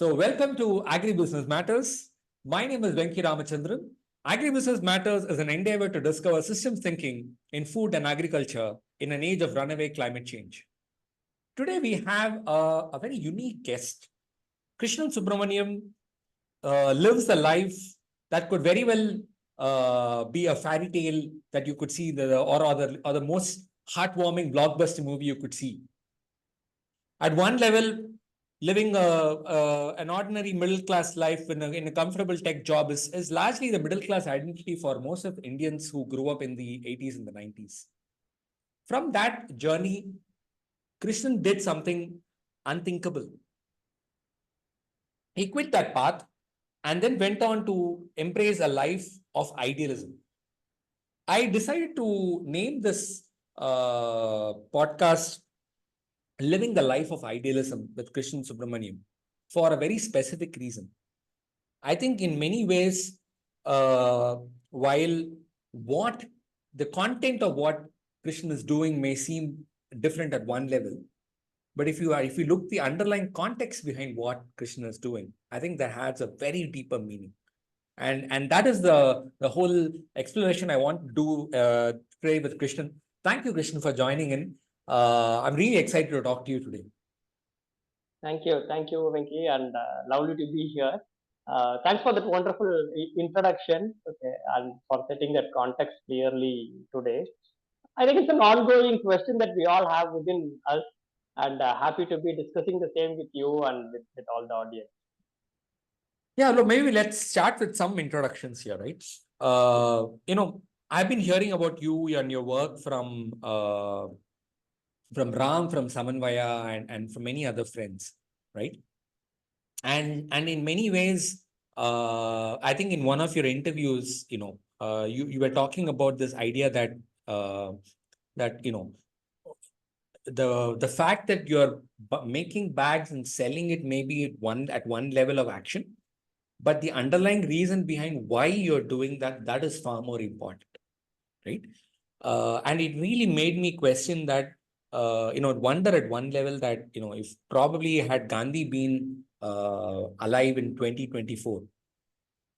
So welcome to Agribusiness Matters. My name is Venki Ramachandran. Agribusiness Matters is an endeavor to discover systems thinking in food and agriculture in an age of runaway climate change. Today we have a very unique guest. Krishnan Subramanian lives a life that could very well be a fairy tale that you could see, or the most heartwarming blockbuster movie you could see. At one level, living an ordinary middle class life in a comfortable tech job is largely the middle class identity for most of Indians who grew up in the 80s and the 90s. From that journey, Krishnan did something unthinkable. He quit that path and then went on to embrace a life of idealism. I decided to name this podcast Living the Life of Idealism with Krishnan Subramanian for a very specific reason. I think in many ways, while what the content of what Krishnan is doing may seem different at one level, but if you look the underlying context behind what Krishnan is doing, I think that has a very deeper meaning. And that is the whole exploration I want to do today with Krishnan. Thank you, Krishnan, for joining in. I'm really excited to talk to you today. Thank you, Venki, and lovely to be here. Thanks for that wonderful introduction, okay, and for setting that context clearly today. I think it's an ongoing question that we all have within us, and happy to be discussing the same with you and with all the audience. Yeah, look, maybe let's start with some introductions here, right? I've been hearing about you and your work from Ram, from Samanvaya, and from many other friends, right? And in many ways, I think in one of your interviews, you were talking about this idea that the fact that you're making bags and selling it maybe at one level of action, but the underlying reason behind why you're doing that is far more important, right? And it really made me question that, wonder at one level that, if probably had Gandhi been alive in 2024,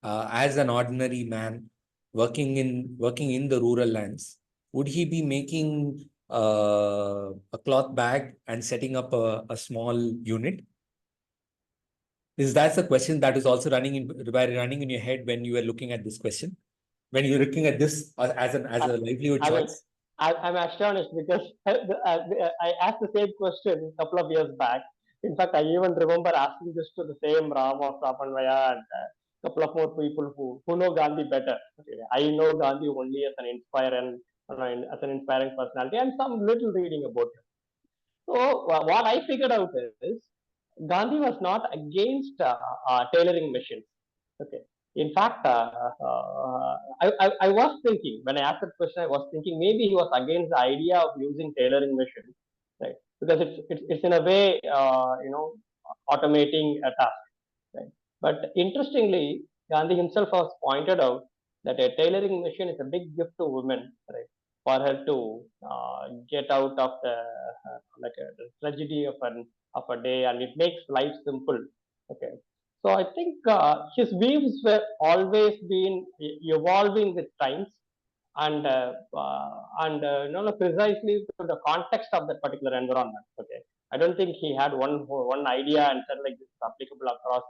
as an ordinary man working in the rural lands, would he be making a cloth bag and setting up a small unit? That's a question that is also running in your head when you are looking at this question, when you're looking at this as a livelihood choice? I'm astonished because I asked the same question a couple of years back. In fact, I even remember asking this to the same Ram of Sapanvaya and a couple of more people who know Gandhi better. Okay. I know Gandhi only as an inspiring personality and some little reading about him. So what I figured out is Gandhi was not against tailoring machines. Okay. In fact, I was thinking when I asked that question, I was thinking maybe he was against the idea of using tailoring machines, right? Because it's in a way, automating a task, right? But interestingly, Gandhi himself has pointed out that a tailoring machine is a big gift to women, right? For her to get out of the tragedy of a day, and it makes life simple. Okay, so I think his views were always been evolving with times, and precisely to the context of that particular environment. Okay, I don't think he had one idea and said like this is applicable across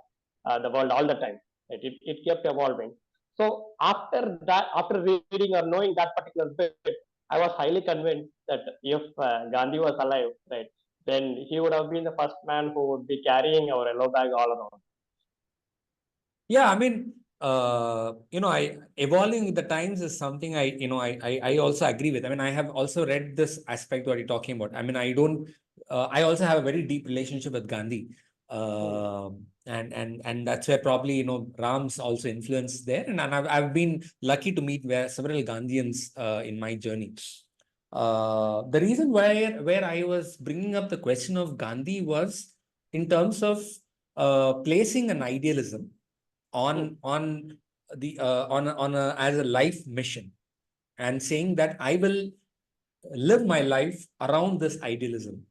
the world all the time. It kept evolving. So after that, after reading or knowing that particular bit, I was highly convinced that if Gandhi was alive, right, then he would have been the first man who would be carrying our yellow bag all around. Yeah, I mean, evolving with the times is something I also agree with. I mean, I have also read this aspect what you're talking about. I mean, I also have a very deep relationship with Gandhi. And that's where probably, Ram's also influence there. And I've been lucky to meet several Gandhians in my journey. The reason where I was bringing up the question of Gandhi was in terms of placing an idealism on as a life mission, and saying that I will live my life around this idealism,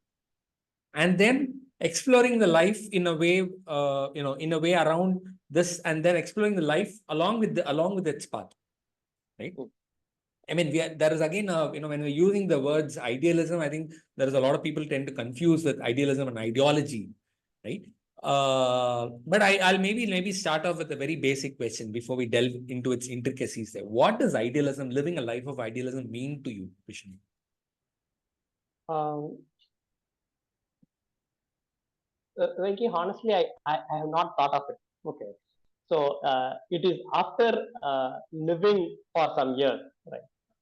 and then exploring the life in a way, in a way around this, and then exploring the life along with its path, right? I mean, there is again, when we're using the words idealism, I think there is a lot of people tend to confuse with idealism and ideology, right? But I'll maybe start off with a very basic question before we delve into its intricacies there. What does idealism, living a life of idealism, mean to you, Krishnan? Venki, honestly, I have not thought of it. Okay. So it is after living for some years, right?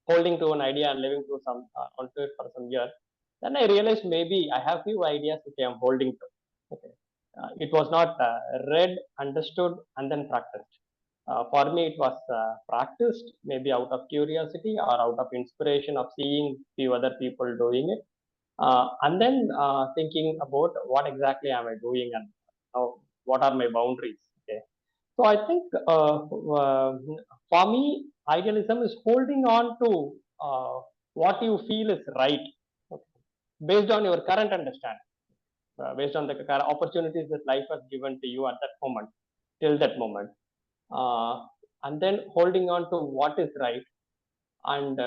Holding to an idea and living to onto it for some years, then I realized maybe I have few ideas which I am holding to. Okay. It was not read, understood, and then practiced. For me, it was practiced maybe out of curiosity or out of inspiration of seeing few other people doing it, and then thinking about what exactly am I doing and what are my boundaries. Okay, so I think for me, idealism is holding on to what you feel is right, okay, based on your current understanding, based on the current opportunities that life has given to you at that moment, till that moment, uh, and then holding on to what is right, and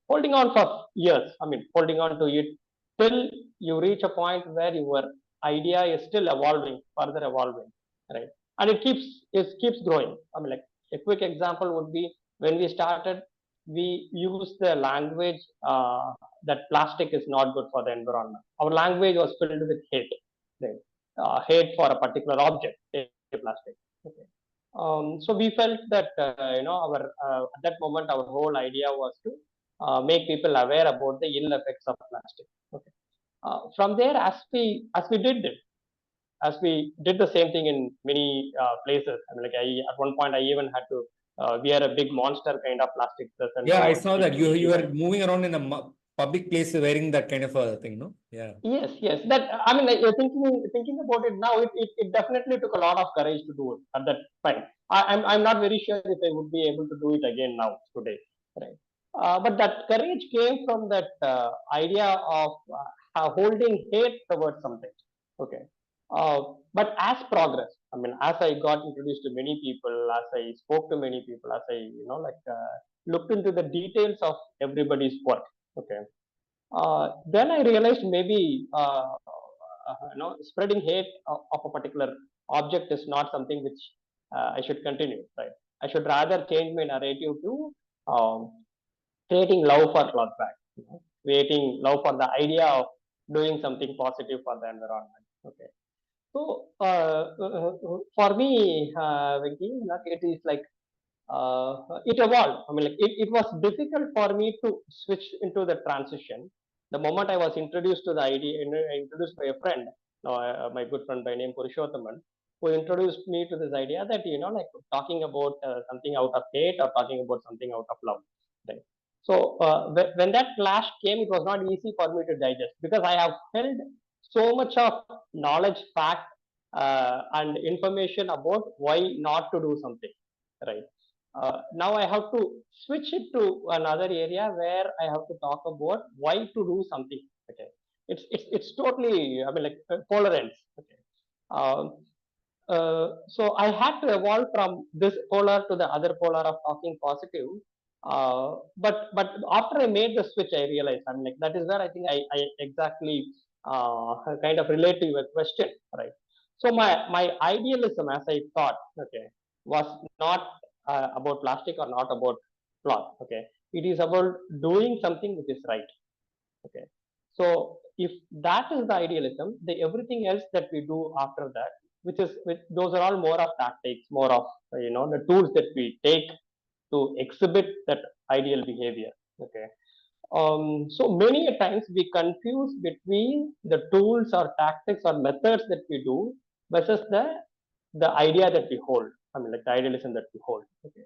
holding on for years. I mean, holding on to it till you reach a point where your idea is still evolving, further evolving, right? And it keeps growing. I mean, like a quick example would be when we started, we used the language that plastic is not good for the environment. Our language was filled with hate, right? Hate for a particular object, say plastic. Okay. So we felt that our at that moment our whole idea was to make people aware about the ill effects of plastic. Okay. From there, as we did the same thing in many places. I mean, like at one point I even had to wear a big monster kind of plastic dress and Yeah, go I on saw street that to you even. were moving around in a public place wearing that kind of a thing, no? Yeah. Yes, yes. That, I mean, like, you're thinking about it now. It definitely took a lot of courage to do it at that time. I'm not very sure if I would be able to do it again now today, right? But that courage came from that idea of holding hate towards something. Okay. But as progress, I mean, as I got introduced to many people, as I spoke to many people, as I looked into the details of everybody's work. Okay, then I realized maybe spreading hate of a particular object is not something which I should continue. Right? I should rather change my narrative to um, creating love for cloth bag, creating love for the idea of doing something positive for the environment. Okay. So for me, Venki, it is like it evolved. I mean, like it was difficult for me to switch into the transition. The moment I was introduced to the idea, introduced by a friend, my good friend by name Purushothaman, who introduced me to this idea that like talking about something out of hate or talking about something out of love. Right? So when that clash came, it was not easy for me to digest because I have held so much of knowledge, fact, and information about why not to do something. Right, now I have to switch it to another area where I have to talk about why to do something. Okay, it's totally, I mean, like polar ends. Okay, um, so I had to evolve from this polar to the other polar of talking positive. But after I made the switch, I realized, I mean, like that is where I think I exactly kind of relate to your question, right? So my idealism, as I thought, okay, was not about plastic or not about cloth. Okay, it is about doing something which is right. Okay, so if that is the idealism, the everything else that we do after that, which those are all more of tactics, more of the tools that we take to exhibit that ideal behavior. Okay, so many a times we confuse between the tools or tactics or methods that we do versus the idea that we hold. I mean, like the idealism that we hold. Okay.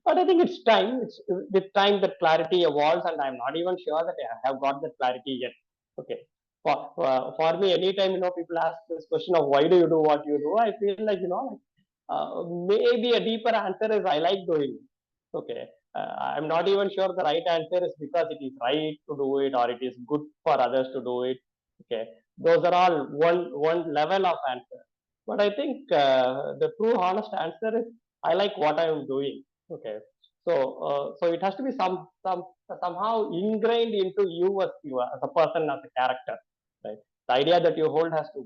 But I think it's time. It's with time that clarity evolves, and I'm not even sure that I have got that clarity yet. Okay. For me, anytime people ask this question of why do you do what you do, I feel like maybe a deeper answer is I like doing it. Okay. I'm not even sure the right answer is because it is right to do it or it is good for others to do it. Okay. Those are all one level of answer. But I think the true honest answer is I like what I am doing. Okay, so it has to be somehow ingrained into you as a person, as a character, right? The idea that you hold has to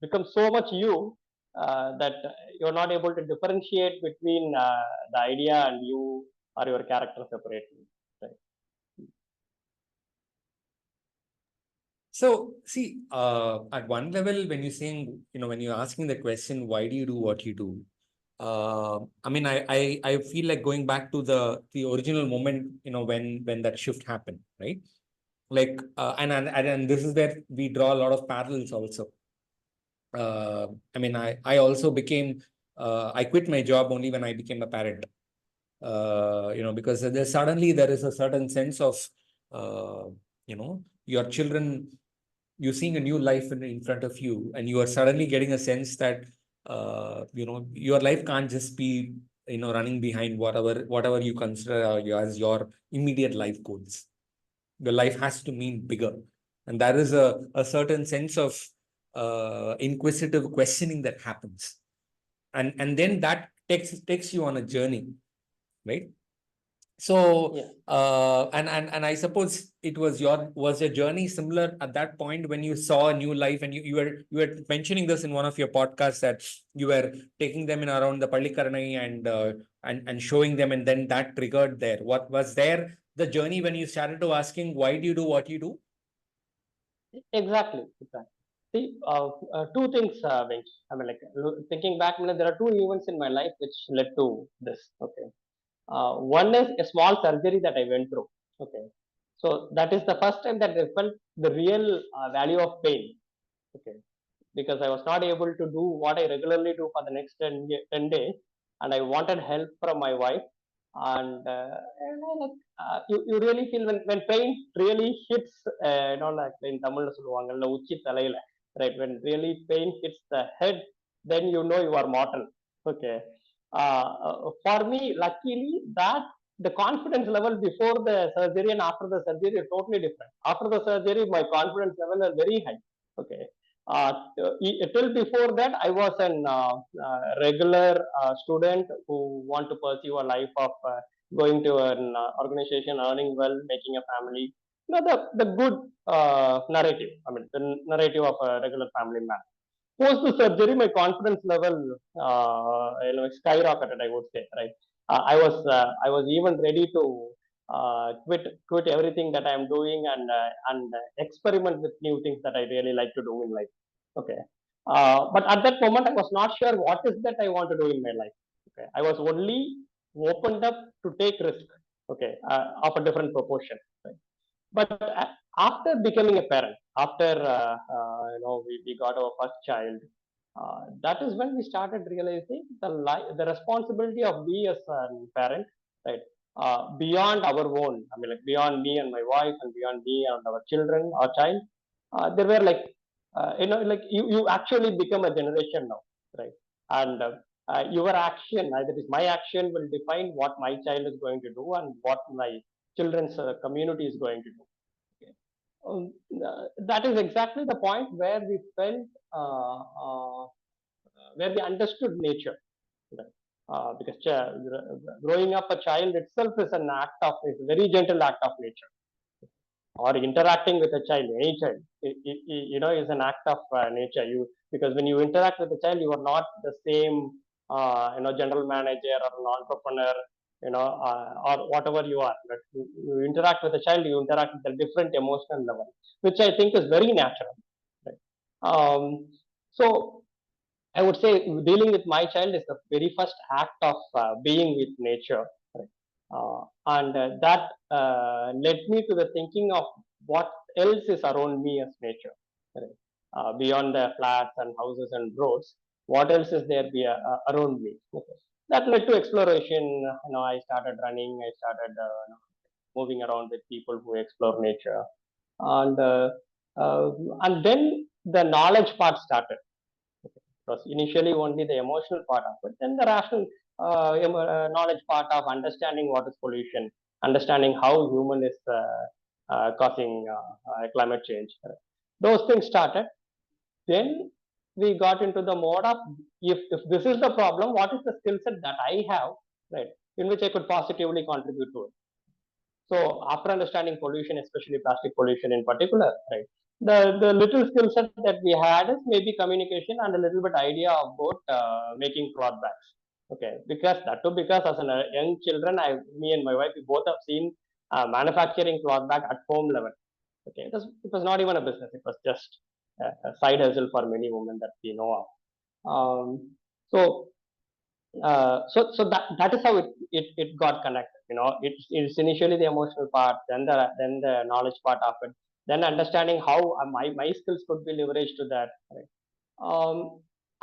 become so much you that you're not able to differentiate between the idea and you or your character separately. Right? So, see, at one level, when you're saying, when you're asking the question, why do you do what you do? I mean, I feel like going back to the original moment, when that shift happened, right? Like, and this is where we draw a lot of parallels also. I mean, I also became, I quit my job only when I became a parent. Because there is a certain sense of, your children, you're seeing a new life in front of you, and you are suddenly getting a sense that, your life can't just be, running behind whatever you consider as your immediate life goals. Your life has to mean bigger. And there is a certain sense of inquisitive questioning that happens. And then that takes you on a journey, right? So, Yeah. and I suppose it was your journey similar at that point when you saw a new life, and you were mentioning this in one of your podcasts that you were taking them in around the Pallikaranai and showing them, and then that triggered there. What was there the journey when you started to asking why do you do what you do? Exactly. See, two things, Venki. I mean, like thinking back, I mean, there are two events in my life which led to this. Okay. One is a small surgery that I went through. Okay. So that is the first time that I felt the real value of pain. Okay. Because I was not able to do what I regularly do for the next 10 days, and I wanted help from my wife. Like, you really feel when pain really hits, like in Tamil சொல்லுவாங்கல்ல உச்சி தலையில, right? When really pain hits the head, then you know you are mortal. Okay. For me, luckily, that the confidence level before the surgery and after the surgery is totally different. After the surgery, my confidence level is very high. Okay. uh, till before that, I was an regular student who want to pursue a life of going to an organization, earning well, making a family. The good narrative. I mean, the narrative of a regular family man. Post the surgery, my confidence level skyrocketed. I would say, right? I was even ready to quit everything that I am doing and experiment with new things that I really like to do in life. Okay. But at that moment, I was not sure what is that I want to do in my life. Okay. I was only opened up to take risk. Okay. Of a different proportion. Right? But after becoming a parent, after we got our first child, that is when we started realizing the responsibility of me as a parent, right? Beyond our own, I mean, like beyond me and my wife, and beyond me and our children, our child, there were like, like you actually become a generation now, right? And your action, either is my action, will define what my child is going to do and what my children's community is going to do. Okay. That is exactly the point where we felt, where we understood nature. Right? Because growing up a child itself is a very gentle act of nature. Or interacting with a child, any child, is an act of nature. Because when you interact with a child, you are not the same, general manager or an entrepreneur, or whatever you are. But you interact with a child, you interact with a different emotional level, which I think is very natural. Right? So I would say dealing with my child is the very first act of being with nature. Right? And that led me to the thinking of what else is around me as nature. Right? Beyond the flats and houses and roads, what else is there around me? Okay. That led to exploration. I started running. I started moving around with people who explore nature, and uh, uh, and then the knowledge part started. It was initially only the emotional part of it, then the rational knowledge part of understanding what is pollution, understanding how human is causing climate change. Those things started. Then we got into the mode of, if this is the problem, what is the skill set that I have, right, in which I could positively contribute to it. So after understanding pollution, especially plastic pollution in particular, right, the little skill set that we had is maybe communication and a little bit idea about making cloth bags. Okay, because that too, because as a young children, me and my wife, we both have seen manufacturing cloth bag at home level. Okay, it was not even a business; it was just a side hustle for many women that we know of. So so that is how it got connected. It's initially the emotional part, then the knowledge part of it, then understanding how my skills could be leveraged to that, right?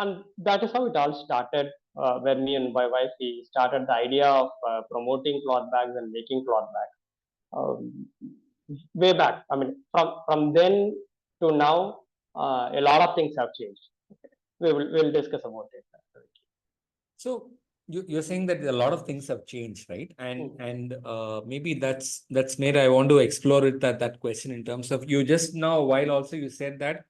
And that is how it all started, where me and my wife, we started the idea of promoting cloth bags and making cloth bags, way back. I mean, from then to now, a lot of things have changed. Okay. We'll discuss about it. So you're saying that a lot of things have changed, right? And maybe that's made I want to explore it, that question, in terms of, you just now, while also you said that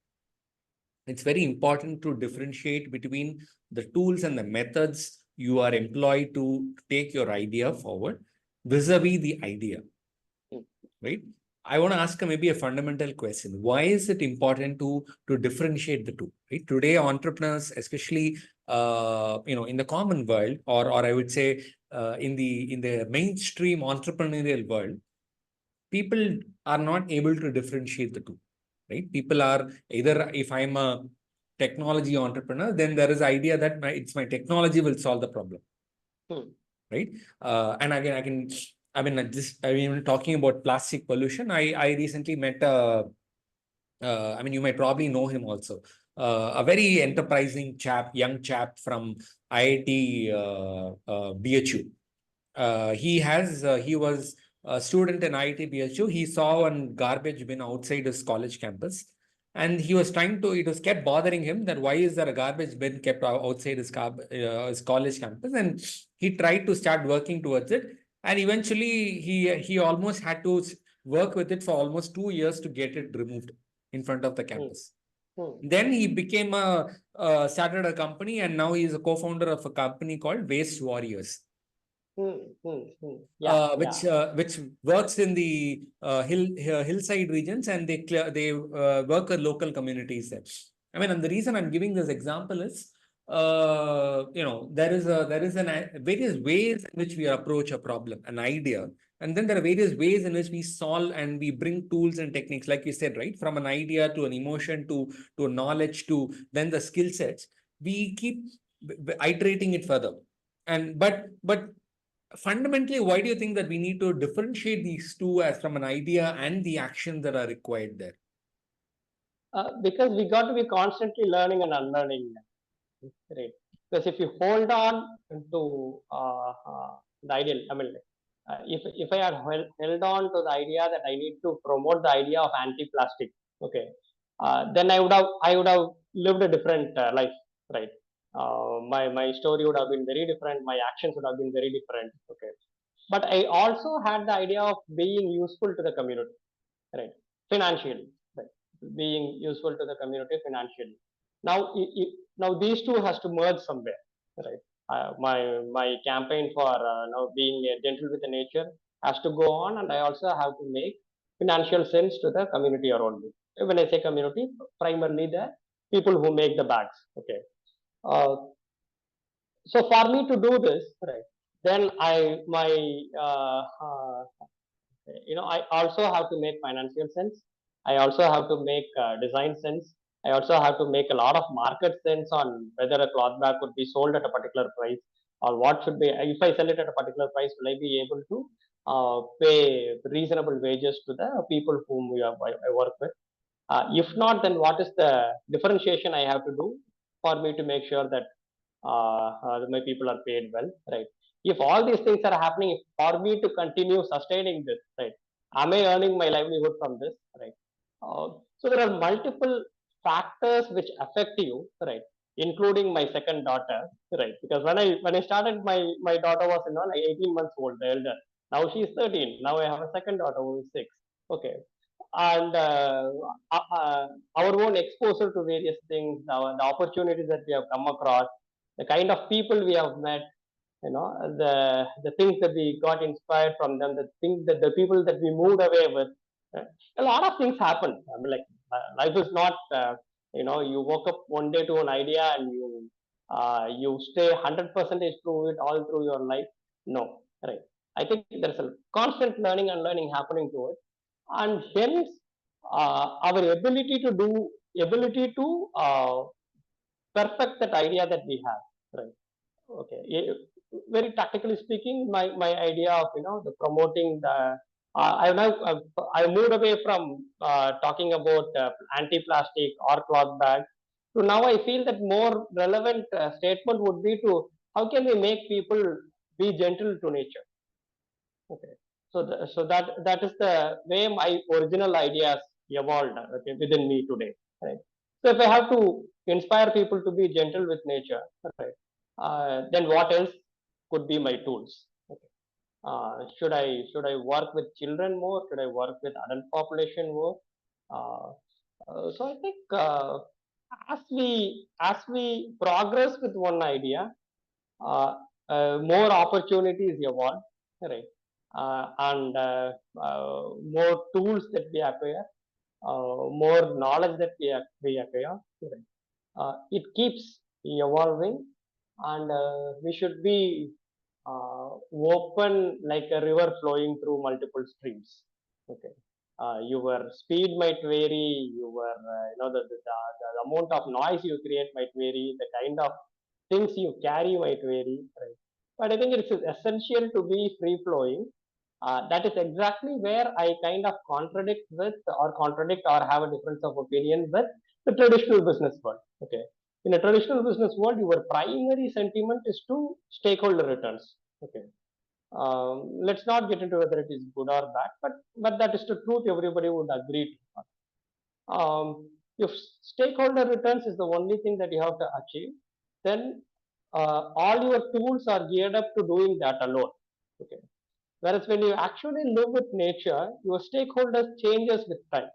it's very important to differentiate between the tools and the methods you are employed to take your idea forward vis-a-vis the idea, right? I want to ask maybe a fundamental question. Why is it important to differentiate the two? Right? Today, entrepreneurs, especially in the common world, or I would say in the mainstream entrepreneurial world, people are not able to differentiate the two. Right? People are either, if I'm a technology entrepreneur, then there is idea that it's my technology will solve the problem. Right? And again, I mean, talking about plastic pollution, I recently met you might probably know him also, a very enterprising young chap from IIT BHU. He was a student in IIT BHU. He saw one garbage bin outside his college campus, and he was it was kept bothering him that why is there a garbage bin kept outside his college campus, and he tried to start working towards it, and eventually he almost had to work with it for almost 2 years to get it removed in front of the campus. Then he became started a company, and now he is a co-founder of a company called Waste Warriors. Which works in the hillside regions, and they work with local communities there. I mean, and the reason I'm giving this example is, there is various ways in which we approach a problem, an idea, and then there are various ways in which we solve, and we bring tools and techniques, like you said, right, from an idea to an emotion to knowledge to then the skill sets. We keep iterating it further, and but fundamentally, why do you think that we need to differentiate these two, as from an idea and the actions that are required there? Because we got to be constantly learning and unlearning, right? Because if you hold on to the ideal, I mean, if I had held on to the idea that I need to promote the idea of anti-plastic, okay, then I would have lived a different life, right? My story would have been very different. My actions would have been very different. Okay, but I also had the idea of being useful to the community, right? Financially, right? Being useful to the community financially. Now, now these two has to merge somewhere, right? My campaign for now being gentle with the nature has to go on, and I also have to make financial sense to the community around me. When I say community, primarily the people who make the bags. Okay. Uh, so for me to do this, right, then I also have to make financial sense. I also have to make design sense. I also have to make a lot of market sense on whether a cloth bag could be sold at a particular price, or what should be, if I sell it at a particular price, will I be able to pay reasonable wages to the people whom I work with. If not, then what is the differentiation I have to do for me to make sure that my people are paid well, right? If all these things are happening, for me to continue sustaining this, right, am I earning my livelihood from this, right? So there are multiple factors which affect you, right, including my second daughter, right? Because when I started, my daughter was, like 18 months old, the elder. Now she's 13. Now I have a second daughter who is 6. Okay. and our own exposure to various things, the opportunities that we have come across, the kind of people we have met, the things that we got inspired from them, the things that the people that we moved away with. A lot of things happen. I mean, like life is not, you woke up one day to an idea and you stay 100% through it all through your life. No, right? I think there's a constant learning and learning happening to it, and hence our ability to perfect that idea that we have, right? Okay. Very tactically speaking, my idea of the promoting the I now I moved away from talking about anti-plastic or cloth bag to now I feel that more relevant statement would be to how can we make people be gentle to nature. Okay. So that is the way my original ideas evolved, okay, within me today. Right. So if I have to inspire people to be gentle with nature, right, then what else could be my tools? Okay. Should I work with children more? Should I work with adult population more? Uh, so I think as we progress with one idea, uh, more opportunities evolve, right? And more tools that we acquire, more knowledge that we acquire, right? It keeps evolving, and we should be open like a river flowing through multiple streams. Okay. Your speed might vary, the amount of noise you create might vary, the kind of things you carry might vary, right? But I think it's essential to be free flowing. That is exactly where I kind of contradict or have a difference of opinion with the traditional business world. Okay. In a traditional business world, your primary sentiment is to stakeholder returns. Okay. Let's not get into whether it is good or bad, but that is the truth. Everybody would agree to. If stakeholder returns is the only thing that you have to achieve, then all your tools are geared up to doing that alone. Okay. Whereas when you actually live with nature, your stakeholders changes with time.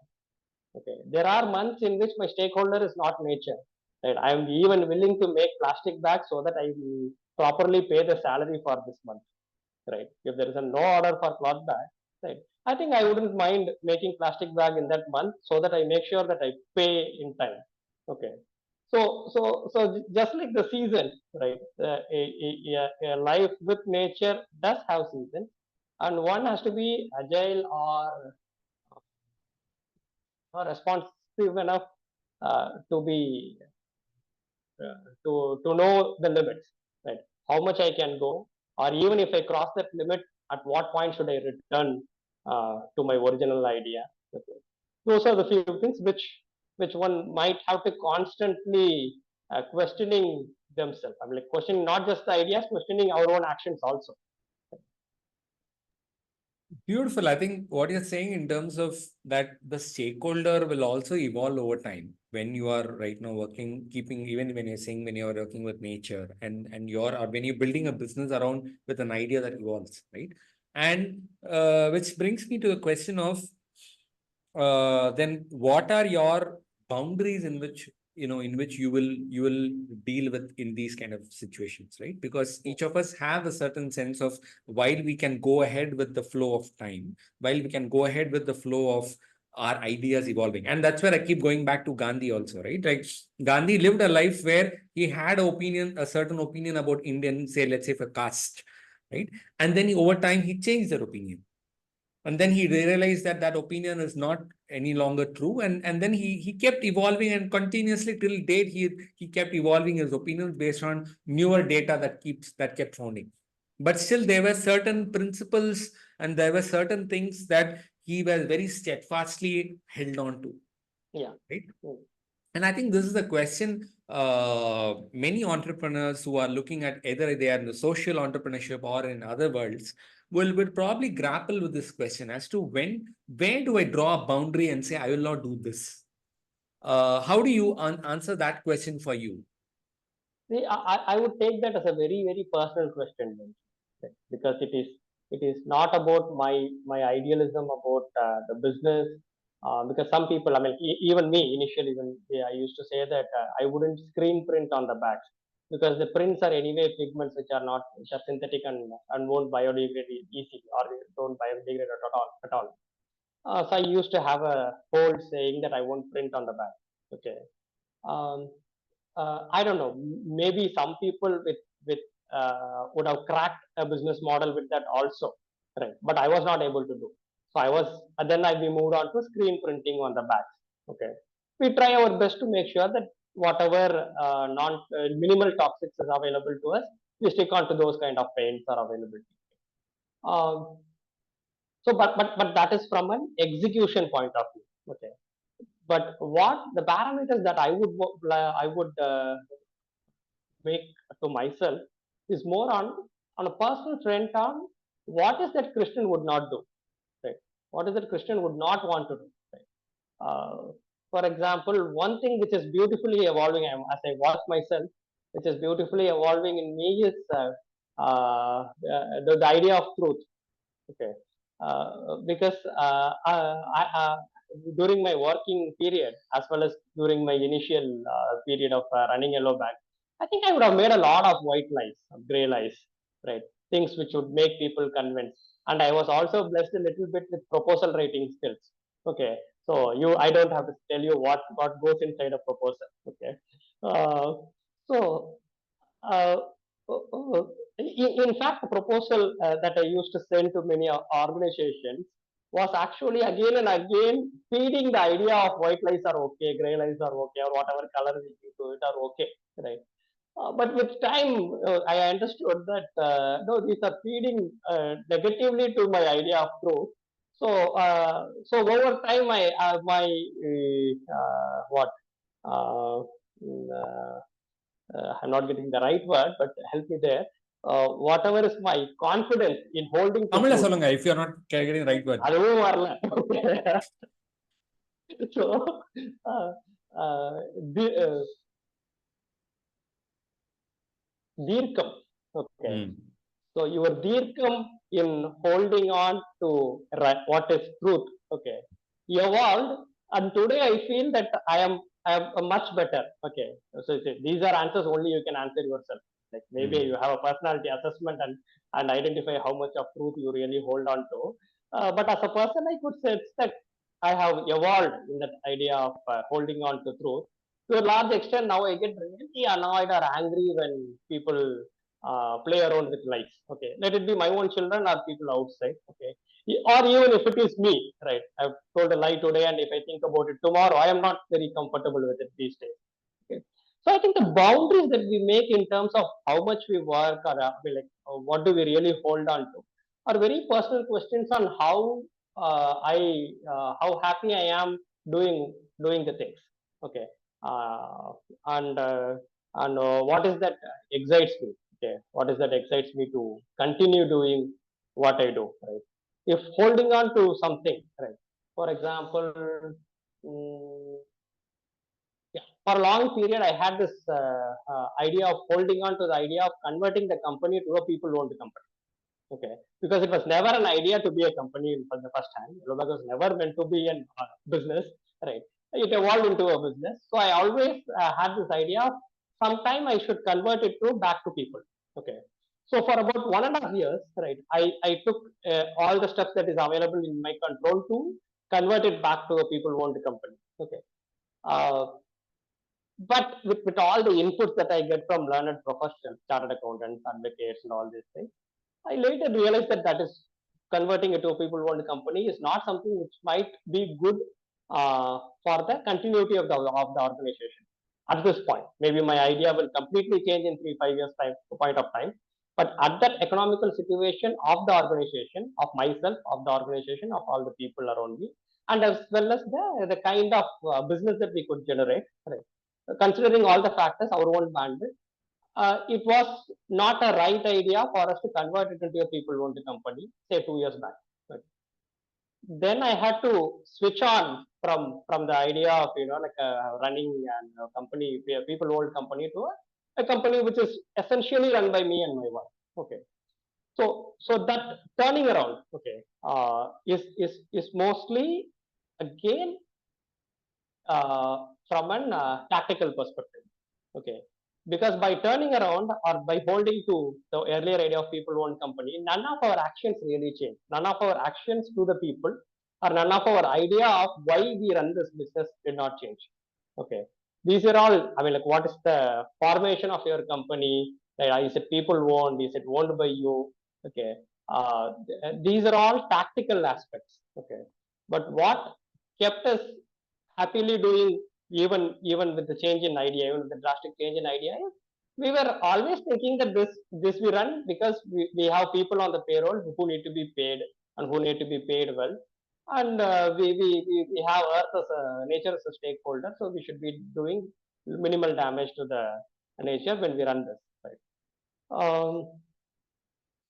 Okay. There are months in which my stakeholder is not nature. Right. I am even willing to make plastic bags so that I will properly pay the salary for this month. Right. If there is a no order for cloth bag, right, I think I wouldn't mind making plastic bag in that month so that I make sure that I pay in time. Okay. So just like the season, right? A life with nature does have seasons, and one has to be agile or responsive enough to be to know the limits, right? How much I can go, or even if I cross that limit, at what point should I return to my original idea? Okay. Those are the few things which one might have to constantly questioning themselves. I'm like questioning not just the ideas, questioning our own actions also. Beautiful. I think what you're saying in terms of that the stakeholder will also evolve over time when you are right now working, keeping, even when you're saying when you're working with nature and you're or when you're building a business around with an idea that evolves, right? And which brings me to the question of then what are your boundaries in which you will deal with in these kind of situations, right? Because each of us have a certain sense of while we can go ahead with the flow of time, while we can go ahead with the flow of our ideas evolving. And that's where I keep going back to Gandhi also, right? Like Gandhi lived a life where he had a certain opinion about Indian, say, let's say for caste, right? And then over time he changed that opinion, and then he realized that that opinion is not any longer true, and then he kept evolving, and continuously till date he kept evolving his opinions based on newer data that kept founding. But still there were certain principles and there were certain things that he was very steadfastly held on to, Yeah. right? Mm. And I think this is a question many entrepreneurs who are looking at either they are in the social entrepreneurship or in other worlds will probably grapple with this question as to where do I draw a boundary and say I will not do this? How do you answer that question for you? See, I would take that as a very, very personal question, right? Because it is not about my idealism about the business Because some people, I mean, even me initially, when I used to say that I wouldn't screen print on the bags, because the prints are anyway pigments which are synthetic and won't biodegrade easily, or don't biodegrade at all. So I used to have a whole saying that I won't print on the back. Okay. Um, I don't know. Maybe some people with would have cracked a business model with that also, right? But I was not able to do. So I was, and then we moved on to screen printing on the back. Okay. We try our best to make sure that whatever non minimal toxics is available to us, we stick on to those kind of paints are available. Um, so, but that is from an execution point of view. Okay. But what the parameters that I would make to myself is more on a personal front on what is that Krishnan would not do, right? What is that Krishnan would not want to do, right? For example, one thing which is beautifully evolving as I watch myself, which is beautifully evolving in me is the idea of truth. Okay. Because during my working period, as well as during my initial period of running Yellow Bag, I think I would have made a lot of white lies, gray lies, right? Things which would make people convinced. And I was also blessed a little bit with proposal writing skills. Okay. So I don't have to tell you what goes inside a proposal. Okay. Uh, so uh, in fact, the proposal that I used to send to many organizations was actually again and again feeding the idea of white lies are okay, gray lies are okay, or whatever color we give to it are okay, right? But with time, I understood that no, these are feeding negatively to my idea of truth. So over time, what uh, mm, uh, I'm not getting the right word, but help me there. Whatever is my confidence in holding to தமிழ்ல truth. சொல்லுங்க if you're not getting right word. அதுவும் வரல. So, uh, uh, the, தீர்க்கம். Okay. So your dirkam in holding on to what is truth, okay, evolved, and today I feel that I am much better. Okay, so these are answers only you can answer yourself. Like maybe you have a personality assessment and identify how much of truth you really hold on to. But as a person, I could say that I have evolved in that idea of holding on to truth. To a large extent, now I get really annoyed or angry when people play around with lies. Okay, let it be my own children or people outside. Okay, or even if it is me, right? I've told a lie today, and if I think about it tomorrow, I am not very comfortable with it these days. Okay, so I think the boundaries that we make in terms of how much we work or what do we really hold on to are very personal questions on how happy I am doing the things. Okay, uh, and uh, and what is that excites me. Okay, what is that excites me to continue doing what I do, right? If holding on to something, right? For example, mm, yeah, for a long period, I had this idea of holding on to the idea of converting the company to a people-owned company. Okay, because it was never an idea to be a company for the first time. It was never meant to be a business, right? It evolved into a business. So I always had this idea of sometime I should convert it to back to people. Okay. So for about 1.5 years, right, I took all the steps that is available in my control to convert it back to a people-owned company. Okay. Uh, but with all the inputs that I get from learned professionals, chartered accountants, advocates, and all these things, I later realized that is converting it to a people-owned company is not something which might be good for the continuity of the organization at this point. Maybe my idea will completely change in 3-5 years time point of time. But at that economical situation of the organization, of myself, of the organization, of all the people around me, and as well as the kind of business that we could generate, right? Considering all the factors, our own bandwidth, it was not a right idea for us to convert it into a people-owned company, say 2 years back. But then I had to switch on from the idea of running a company, a people-owned company, to a company which is essentially run by me and my wife. Okay, so that turning around, okay, is mostly again, from an tactical perspective. Okay, because by turning around or by holding to the earlier idea of people-owned company, none of our actions really change. None of our actions to the people, or none of our idea of why we run this business did not change. Okay, these are all. I mean, like, what is the formation of your company? Like, is it people-owned? Is it owned by you? Okay, these are all tactical aspects. Okay, but what kept us happily doing, even with the change in idea, even with the drastic change in idea, we were always thinking that this we run because we have people on the payroll who need to be paid and who need to be paid well, and we have earth as a nature as a stakeholder, so we should be doing minimal damage to the nature when we run this, right? um,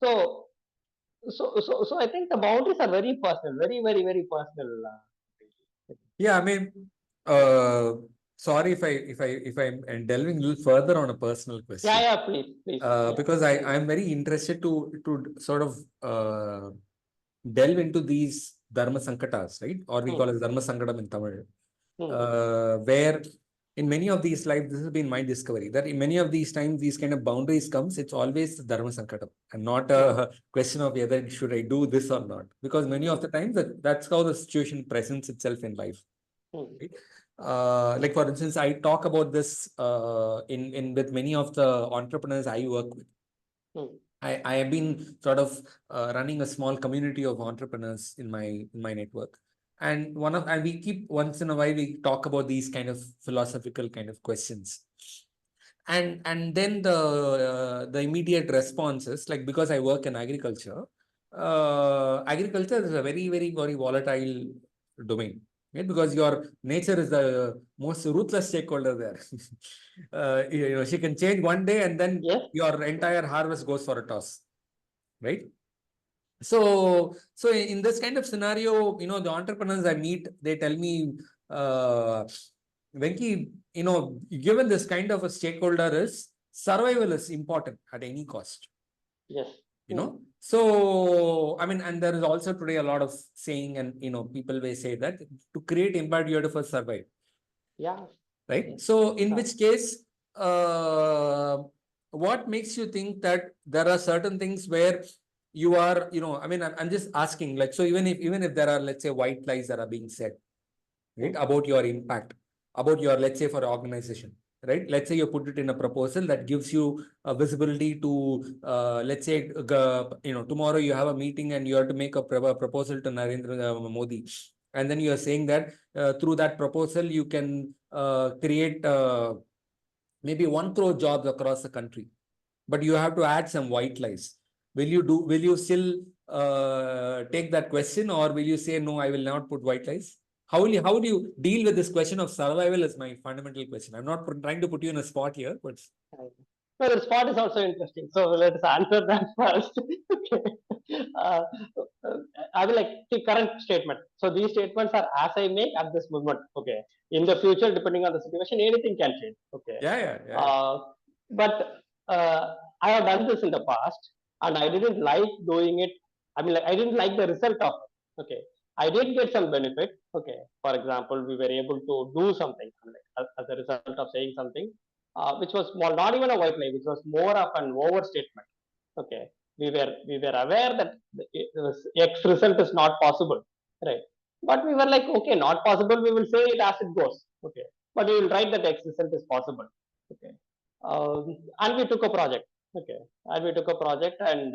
so so I think the boundaries are very personal, very personal. Yeah, I mean, uh, sorry if I'm delving a little further on a personal question. Yeah, please. Yeah. Because I'm very interested to sort of delve into these dharma sankatas, right? Or we call it dharma sankatam in Tamil, where in many of these lives, this has been my discovery that in many of these times, these kind of boundaries comes, it's always the dharma sankatam and not a question of whether should I do this or not. Because many of the times that's how the situation presents itself in life. Right? Like for instance, I talk about this in with many of the entrepreneurs I work with. I have been sort of running a small community of entrepreneurs in my network, and we keep once in a while we talk about these kind of philosophical kind of questions, and then the immediate responses, like, because I work in agriculture, agriculture is a very volatile domain. Right? Because your nature is the most ruthless stakeholder there. She can change one day and then your entire harvest goes for a toss, right? So in this kind of scenario, the entrepreneurs I meet, they tell me, Venki, given this kind of a stakeholder is survival is important at any cost. Yes. So I mean, and there is also today a lot of saying, and people may say that to create impact you have to first survive. Yeah. Right. So in which case, what makes you think that there are certain things where you are, I mean, I'm just asking, like, so even if there are, let's say, white lies that are being said, right, about your impact, about your, let's say, for an organization, right? Let's say you put it in a proposal that gives you a visibility to, let's say, tomorrow you have a meeting and you have to make a proposal to Narendra Modi. And then you are saying that through that proposal, you can create maybe 1 crore jobs across the country. But you have to add some white lies. Will you still take that question, or will you say, no, I will not put white lies? How do you deal with this question of survival is my fundamental question. I'm not trying to put you in a spot here, but no, the spot is also interesting. So let's answer that first. Okay. I will like the current statement. So these statements are as I make at this moment. Okay. In the future, depending on the situation, anything can change. Okay. Yeah. But I have done this in the past, and I didn't like doing it. I mean, like, I didn't like the result of it. Okay. I did get some benefit. Okay. For example, we were able to do something, like, as a result of saying something, which was more, not even a white lie, which was more of an overstatement. Okay, we were aware that X result is not possible, right? But we were like, okay, not possible. We will say it as it goes. Okay, but we will write that X result is possible. Okay, and we took a project. Okay, and we took a project, and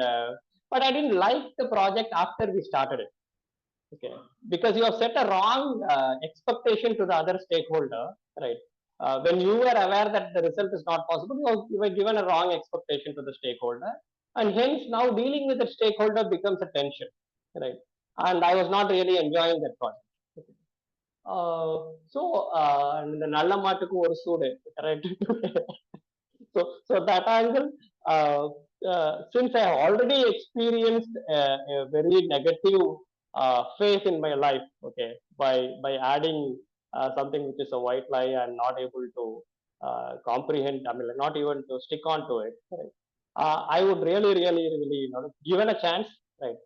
but I didn't like the project after we started it. Okay, because you have set a wrong expectation to the other stakeholder, right? When you were aware that the result is not possible, you were given a wrong expectation to the stakeholder, and hence now dealing with the stakeholder becomes a tension, right? And I was not really enjoying that project. Okay. So இந்த நல்ல மாட்டுக்கு ஒரு சூடு, right? So that angle, since I have already experienced a very negative phase in my life, okay, by adding something which is a white lie and not able to comprehend, I mean, like, not even to stick on to it, right? I would really, given a chance, right?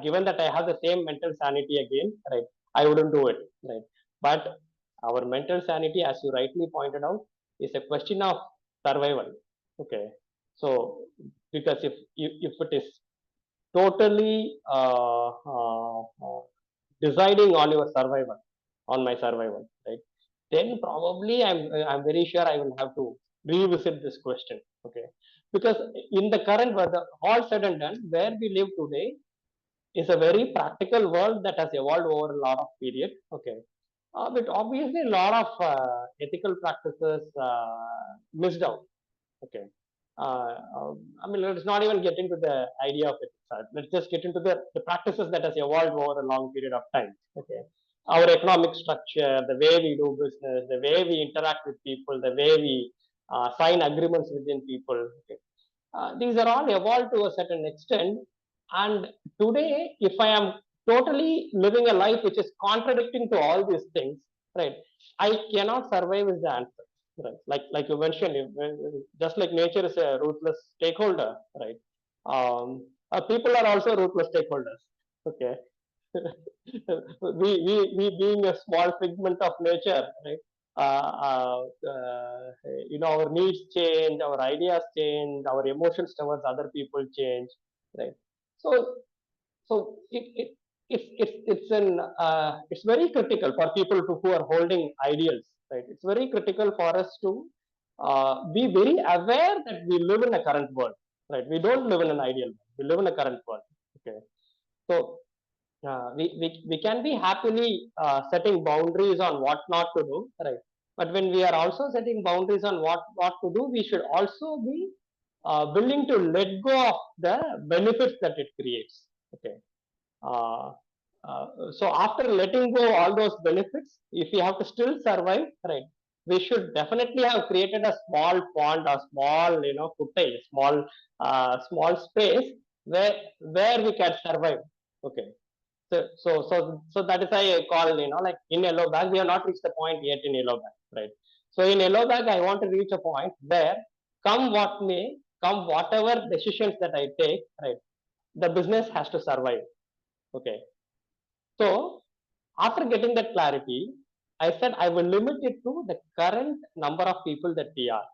Given that I have the same mental sanity again, right? I wouldn't do it, right? But our mental sanity, as you rightly pointed out, is a question of survival. Okay, so because if it is totally deciding on your survival, on my survival, right? Then probably I'm very sure I will have to revisit this question. Okay, because in the current world, all said and done, where we live today is a very practical world that has evolved over a lot of period. Okay, but obviously a lot of ethical practices missed out. Okay. I mean, let's not even get into the idea of it. Let's just get into the practices that has evolved over a long period of time. Okay. Our economic structure, the way we do business, the way we interact with people, the way we sign agreements within people. Okay. These are all evolved to a certain extent. And today, if I am totally living a life which is contradicting to all these things, right, I cannot survive is the answer. Right. Like you mentioned, just like nature is a ruthless stakeholder, right? People are also ruthless stakeholders. Okay. We being a small figment of nature, right? uh, uh, uh, our needs change, our ideas change, our emotions towards other people change, right? So so it's very critical for people who are holding ideals, right? It's very critical for us to be very aware that we live in a current world, right? We don't live in an ideal world, we live in a current world. Okay, so we can be happily setting boundaries on what not to do, right? But when we are also setting boundaries on what to do, we should also be willing to let go of the benefits that it creates. Okay. uh, so after letting go all those benefits, if we have to still survive, right, we should definitely have created a small pond or small, footage, small space where we can survive. Okay. So that is why I call, like in yellow bag, we have not reached the point yet in yellow bag, right? So in yellow bag, I want to reach a point where, come what may, come whatever decisions that I take, right, the business has to survive. Okay. So after getting that clarity, I said I will limit it to the current number of people that we are.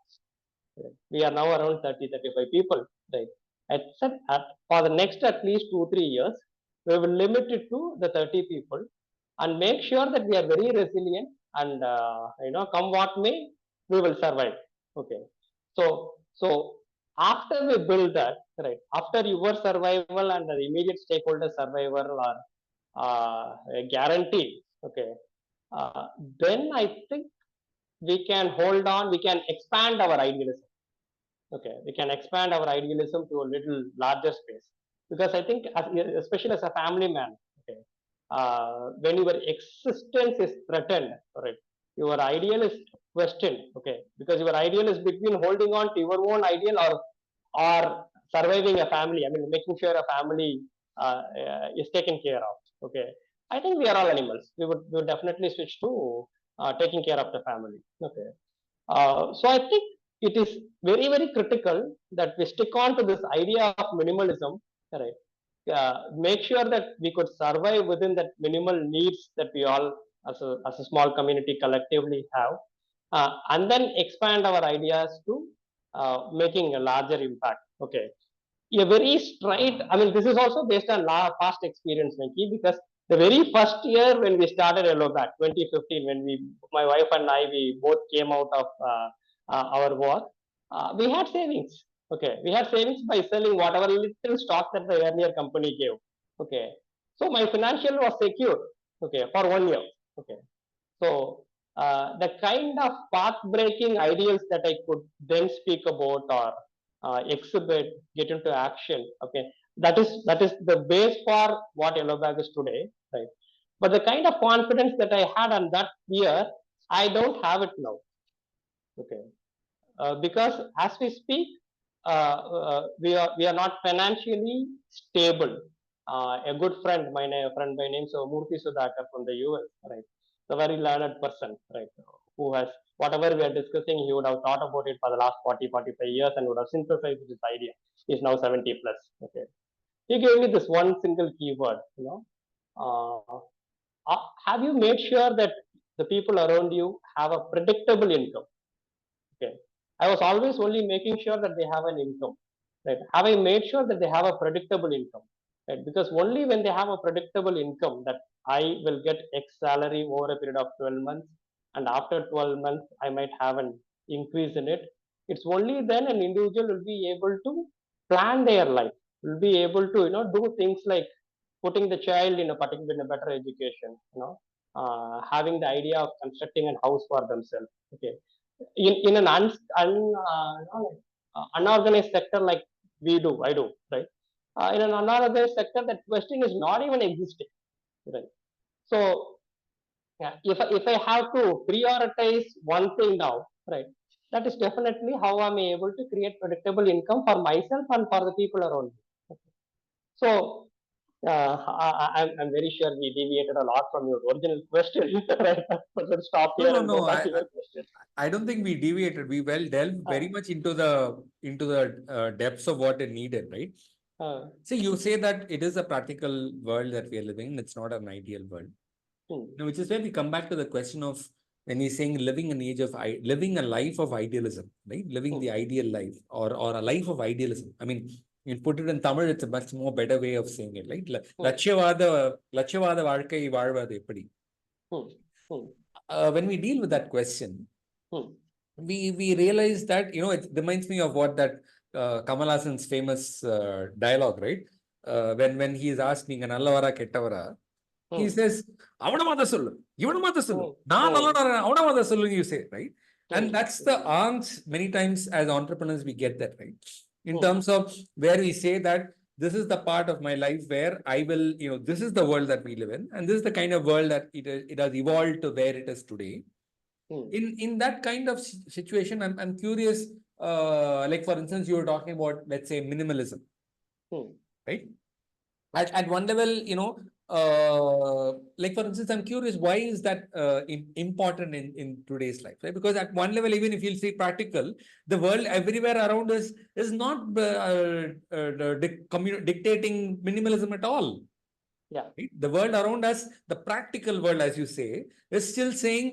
Right? We are now around 30, 35 people, right? I said for the next at least 2, 3 years, we will limit it to the 30 people and make sure that we are very resilient and, come what may, we will survive. Okay. So after we build that, right, after your survival and the immediate stakeholder survival are guaranteed, okay, uh, then I think we can hold on, we can expand our idealism. Okay, we can expand our idealism to a little larger space, because I think, especially as a family man, okay, when your existence is threatened, right, your ideal is questioned. Okay, because your ideal is between holding on to your own ideal, or surviving a family, I mean making sure a family is taken care of. Okay, I think we are all animals, we would definitely switch to taking care of the family. Okay. So I think it is very, very critical that we stick on to this idea of minimalism, right? Make sure that we could survive within that minimal needs that we all, as a small community, collectively have, and then expand our ideas to making a larger impact. Okay, a very straight, I mean, this is also based on past experience, Venki, because the very first year when we started Hello Back, 2015, when my wife and I, we both came out of our work, we had savings. Okay, we had savings by selling whatever little stock that the earlier company gave. Okay, so my financial was secure. Okay, for 1 year. Okay, so the kind of path-breaking ideals that I could then speak about or exhibit, get into action. Okay, that is the base for what Yellow Bag is today, right? But the kind of confidence that I had on that year, I don't have it now. Okay, because as we speak, we are not financially stable. A good friend, friend by name, so Murthy Sudhakar from the US, right? The very learned person, right? Who has, whatever we are discussing, he would have thought about it for the last 40, 45 years and would have synthesized this idea. He's now 70 plus. Okay. He gave me this one single keyword, uh, have you made sure that the people around you have a predictable income? Okay. I was always only making sure that they have an income. Right. Have I made sure that they have a predictable income? Right. Because only when they have a predictable income that I will get X salary over a period of 12 months, and after 12 months I might have an increase in it. It's only then an individual will be able to plan their life, will be able to do things like putting the child in a particular in a better education, having the idea of constructing a house for themselves. Okay, in an unorganized sector like we do, I do, right? In an unorganized sector, that question is not even existing, right? So, yeah, if I have to prioritize one thing now, right, that is definitely how I'm able to create predictable income for myself and for the people around me. Okay. So, I'm very sure we deviated a lot from your original question, right? But let's stop No, here no, and go no. back to your question. I don't think we deviated. We delved Uh, very much into the depths of what it needed, right? uh, See, you say that it is a practical world that we are living in. It's not an ideal world. hmm, Now, which is where we come back to the question of when we're saying living a life of idealism, right? Living hmm, the ideal life or a life of idealism. I mean, you put it in Tamil, it's a much more better way of saying it, right? hmm, லட்சியவாத வாழ்க்கை வாழ்வது எப்படி? hmm, hmm, When we deal with that question, hmm, we realize that it reminds me of what that Kamal Hassan's famous dialogue, right? When he is asked, நீங்க நல்லவரா கெட்டவரா, he hmm, says, அவன மாத்த சொல்லு, இவன மாத்த சொல்லு, hmm, நான் hmm, நல்லவனா அவன மாத்த சொல்லு, you say, right? And hmm, that's the angst. Many times as entrepreneurs we get that, right? In hmm, terms of where we say that this is the part of my life where I will, this is the world that we live in, and this is the kind of world that it has evolved to where it is today. hmm, In that kind of situation, I'm curious. Like for instance, you were talking about, let's say, minimalism, hmm, right? At one level, like for instance, I'm curious, why is that important in today's life, right? Because at one level, even if you'll see practical, the world everywhere around us is not dictating minimalism at all. yeah, Right? The world around us, the practical world, as you say, is still saying,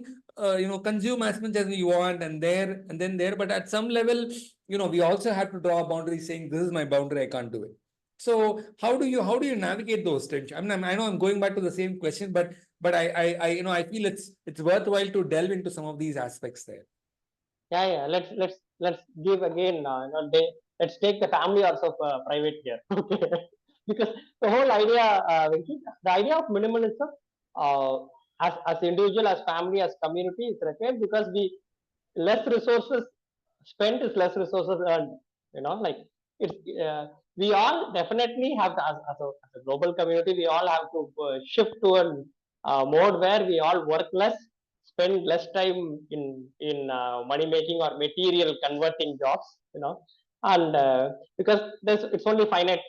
consume as much as you want and then there. But at some level, we also have to draw a boundary saying, this is my boundary, I can't do it. So how do you navigate those tensions? I know I'm going back to the same question, but I feel it's worthwhile to delve into some of these aspects there. yeah. Let's give again. Let's take the family also private here, okay? Because the whole idea, Venki, the idea of minimalism, as individual, as family, as community, is required because we less resources spent is less resources earned. Like it's we all definitely have to, as a global community, we all have to shift to a mode where we all work less, spend less time in money making or material converting jobs, and because it's only finite,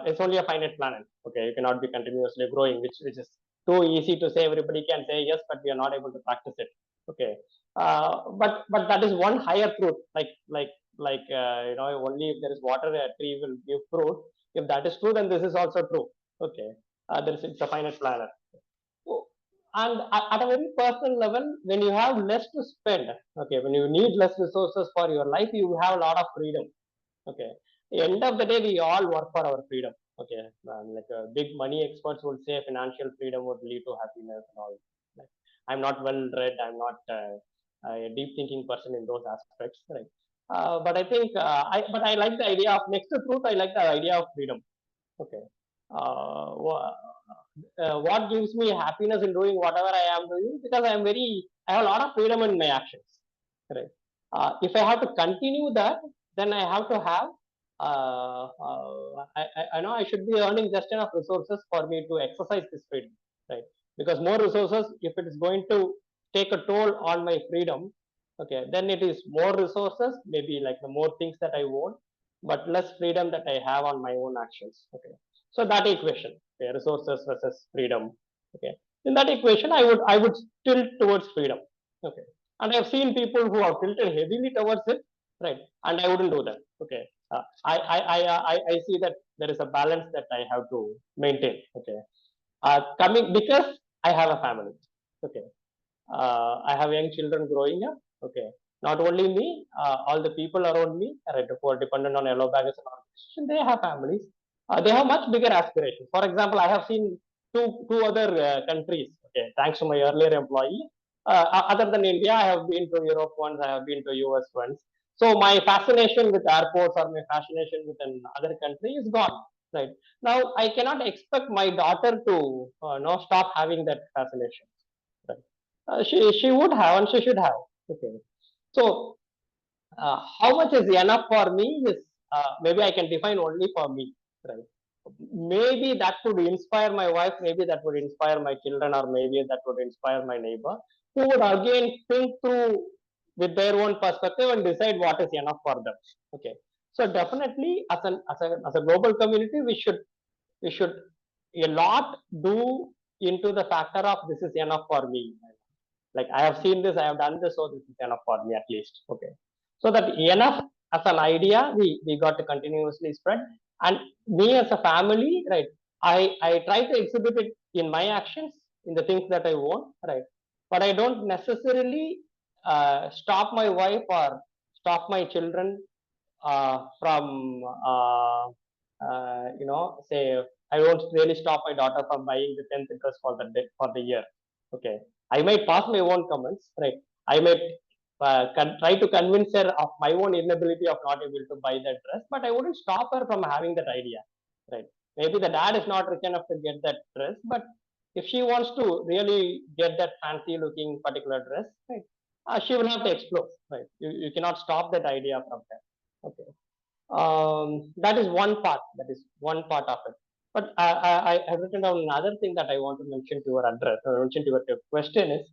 it's only a finite planet. Okay, you cannot be continuously growing, which is too easy to say. Everybody can say yes, but we are not able to practice it. Okay, but that is one higher truth. Only if there is water, a tree will give fruit. If that is true, then this is also true. Okay, it's a finite planet. So, and at a very personal level, when you have less to spend, okay, when you need less resources for your life, you have a lot of freedom. Okay, end of the day, we all work for our freedom. Okay, like big money experts would say, financial freedom would lead to happiness and all. Like, I'm not well read. I'm not a deep thinking person in those aspects, right? But I think I like the idea of next to truth. I like the idea of freedom. Okay. What gives me happiness in doing whatever I am doing, because I have a lot of freedom in my actions. Right. If I have to continue that, then I have to have. I know I should be earning just enough resources for me to exercise this freedom, right? Because more resources, if it is going to take a toll on my freedom, okay, then it is more resources, maybe like the more things that I want, but less freedom that I have on my own actions. Okay, so that equation, okay, resources versus freedom. Okay, in that equation, I would tilt towards freedom. Okay, and I've seen people who have tilted heavily towards it, right? And I wouldn't do that. Okay, I see that there is a balance that I have to maintain. Okay, coming because I have a family. Okay. I have young children growing up. Okay. Not only me, all the people around me, right, who are dependent on yellow baggage and organization, they have families. They have much bigger aspirations. For example, I have seen two other countries. Okay, thanks to my earlier employee. Other than India, I have been to Europe once. I have been to US once. So my fascination with airports or my fascination with another country is gone. Right now, I cannot expect my daughter to stop having that fascination. Right. She would have and she should have. Okay. So how much is enough for me is maybe I can define only for me. Right. Maybe that would inspire my wife. Maybe that would inspire my children, or maybe that would inspire my neighbor, who would again think through with their own perspective and decide what is enough for them. Okay. So definitely, as a global community, we should a lot do into the factor of this is enough for me. Like I have seen this, I have done this, so this is enough for me at least. Okay. So that enough as an idea, we got to continuously spread. And me as a family, right, I try to exhibit it in my actions, in the things that I want, right. But I don't necessarily stop my wife or stop my children from say I won't really stop my daughter from buying the 10th dress for the year. Okay, I might pass my own comments, right? I might try to convince her of my own inability of not able to buy that dress, but I wouldn't stop her from having that idea, right? Maybe the dad is not rich enough to get that dress, but if she wants to really get that fancy looking particular dress, right, she will have to explore, right? You cannot stop that idea from her. Okay. That is one part. That is one part of it. But I have written down another thing that I want to mention to your address, or mention to your question is,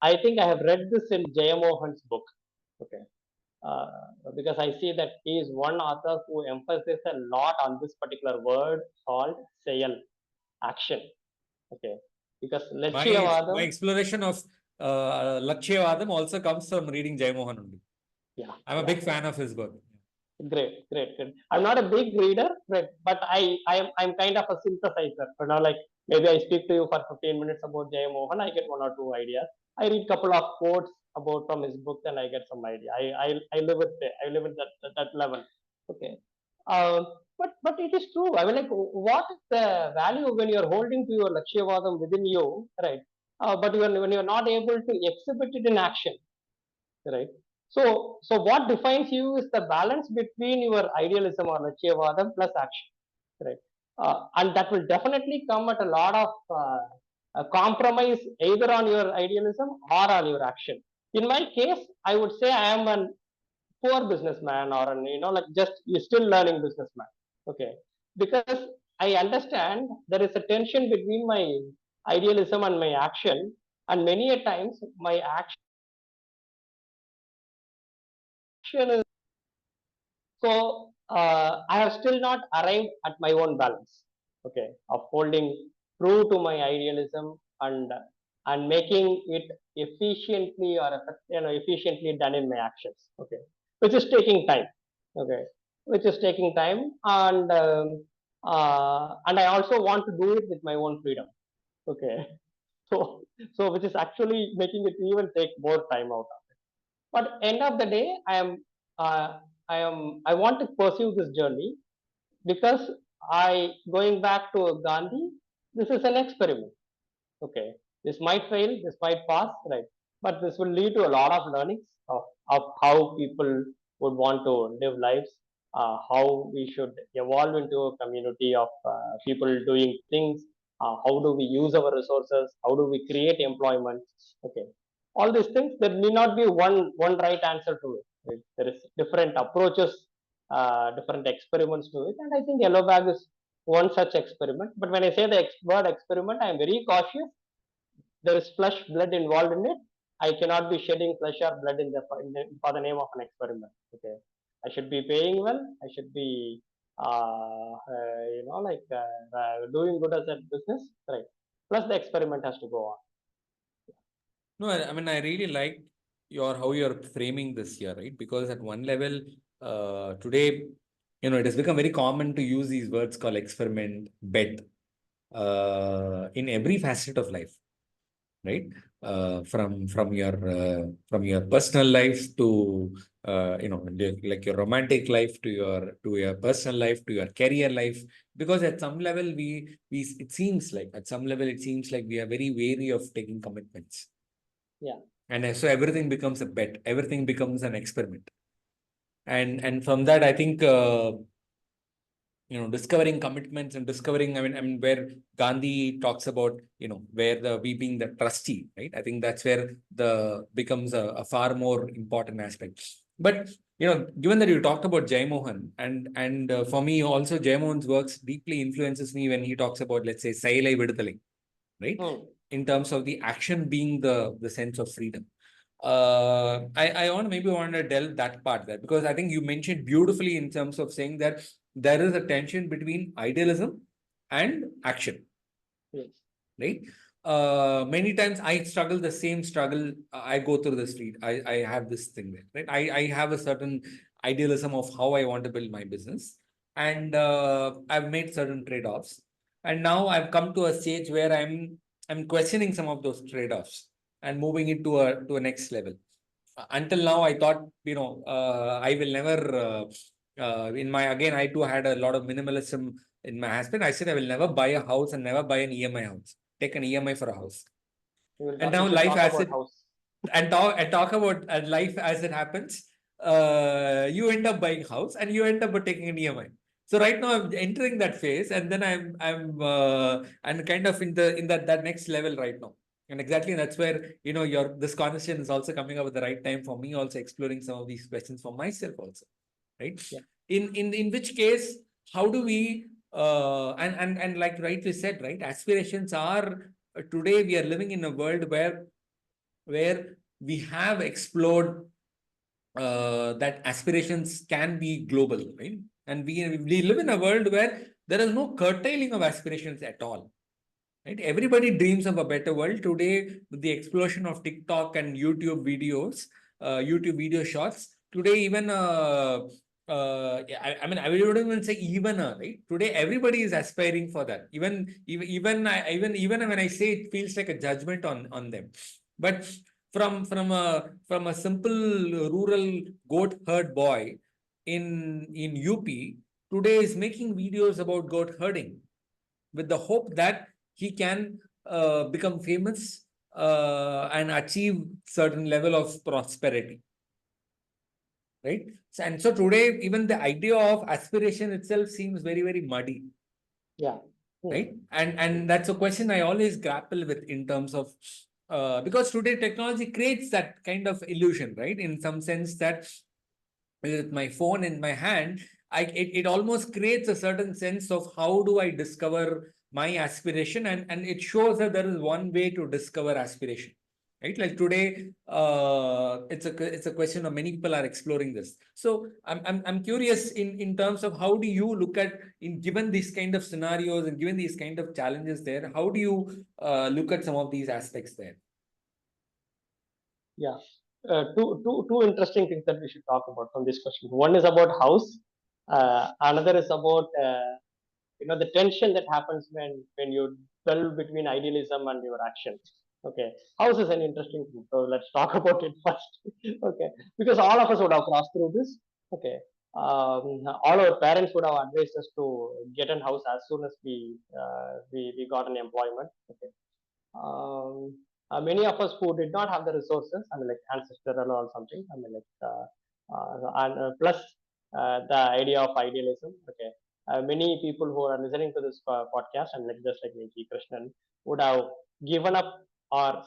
I think I have read this in Jayamohan's book. Okay. Uh, because I see that he is one author who emphasizes a lot on this particular word called sayal, action. Okay. Because My Lachhyavadam, exploration of Lakshya also comes from reading Jayamohan only. yeah, I'm a yeah, big fan of his work. great, great, great. I'm not a big reader, right? But I'm kind of a synthesizer. Like maybe I speak to you for 15 minutes about Jay Mohan, I get one or two ideas. I read couple of quotes about from his book, and I get some idea. I live with I live at that level. Okay. Um, but it is true. I mean, like, what is the value when you're holding to your Lakshya within you, right? But when you're not able to exhibit it in action, right? So what defines you is the balance between your idealism or Lachhyavadam plus action, right? And that will definitely come at a lot of compromise either on your idealism or on your action. In my case, I would say I am a poor businessman, or like just you're still learning businessman. Okay, because I understand there is a tension between my idealism and my action, and many a times my action is. So I have still not arrived at my own balance, okay, of holding true to my idealism and making it efficiently or efficiently done in my actions, okay, which is taking time, okay, which is taking time, and I also want to do it with my own freedom, okay. So which is actually making it even take more time out. But end of the day, uh, I want to pursue this journey because I going back to Gandhi. This is an experiment. Okay, this might fail, this might pass, right? But this will lead to a lot of learnings of how people would want to live lives, how we should evolve into a community of people doing things, how do we use our resources, how do we create employment. Okay, all these things, there may not be one right answer to it, right? There is different approaches, different experiments to it, and I think yellow bag is one such experiment. But when I say the word experiment, I am very cautious. There is flesh, blood involved in it. I cannot be shedding flesh or blood for the name of an experiment. Okay, I should be paying well. I should be, doing good as a business, right? Plus, the experiment has to go on. No, I mean, I really like how you're framing this here, right? Because at one level, today, it has become very common to use these words called experiment, bet. in every facet of life, right? From your personal life to like your romantic life to your personal life to your career life, because at some level we it seems like we are very wary of taking commitments. Yeah. And so everything becomes a bet, everything becomes an experiment. And from that, I think discovering commitments and discovering, I mean, where Gandhi talks about, where we being the trustee, right? I think that's where the becomes a far more important aspect. But, given that you talked about Jay Mohan, and for me also, Jay Mohan's works deeply influences me when he talks about, let's say, Sailai Viduthalai, right? In terms of the action being the sense of freedom. I want to delve that part there, because I think you mentioned beautifully in terms of saying that there is a tension between idealism and action. Yes. Right? Many times I struggle the same struggle. I go through the street. I have this thing there, right? I have a certain idealism of how I want to build my business. And I've made certain trade-offs. And now I've come to a stage where I'm questioning some of those trade-offs and moving it to a next level. Until now, I thought, I will never, I too had a lot of minimalism in my aspect. I said, I will never buy a house and never buy an EMI house. Take an EMI for a house. And now life as it, and talk about life as it happens, you end up buying house and you end up taking an EMI. So right now I'm entering that phase, and then I'm kind of in that next level right now. And exactly that's where, this conversation is also coming up at the right time for me, also exploring some of these questions for myself also, right? Yeah. In which case, how do we and like rightly said, right? Aspirations are today we are living in a world where we have explored that aspirations can be global, right? And we live in a world where there is no curtailing of aspirations at all. Right? Everybody dreams of a better world today with the explosion of TikTok and YouTube videos, YouTube video shots. Today, even I wouldn't even say even right. Today, everybody is aspiring for that. Even when I say it feels like a judgment on them, but from a simple rural goat herd boy in UP today is making videos about goat herding with the hope that he can become famous and achieve certain level of prosperity, right? And so today, even the idea of aspiration itself seems very, very muddy. Yeah. Right? And that's a question I always grapple with in terms of because today technology creates that kind of illusion, right? In some sense that with my phone in my hand, it almost creates a certain sense of how do I discover my aspiration, and it shows that there is one way to discover aspiration, right? Like today, it's a question of many people are exploring this. So I'm curious in terms of how do you look at in given these kind of scenarios and given these kind of challenges there, how do you look at some of these aspects there? Yeah. Two interesting things that we should talk about from this question. One is about house. Another is about the tension that happens when you dwell between idealism and your action. Okay, house is an interesting thing. So let's talk about it first. Okay, because all of us would have crossed through this. Okay, all our parents would have advised us to get a house as soon as we got an employment. Okay, many of us who did not have the resources, I mean, like ancestral or something, I mean, like, and plus the idea of idealism. Okay, many people who are listening to this podcast, and like just like me, Krishnan, would have given up or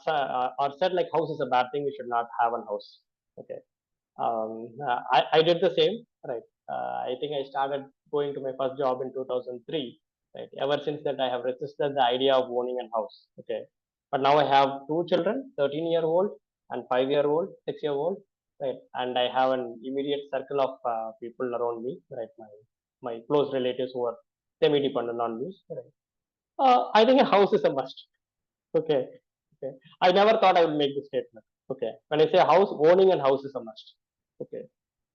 said like house is a bad thing, we should not have a house. Okay, I did the same, right? I think I started going to my first job in 2003. Right. Ever since that, I have resisted the idea of owning a house. Okay, but now I have two children, 13-year-old and 5-year-old, 6-year-old, right? And I have an immediate circle of people around me, right? My close relatives who are semi-dependent on me, right? I think a house is a must. Okay, okay. I never thought I would make this statement. Okay, when I say house, owning a house is a must. Okay,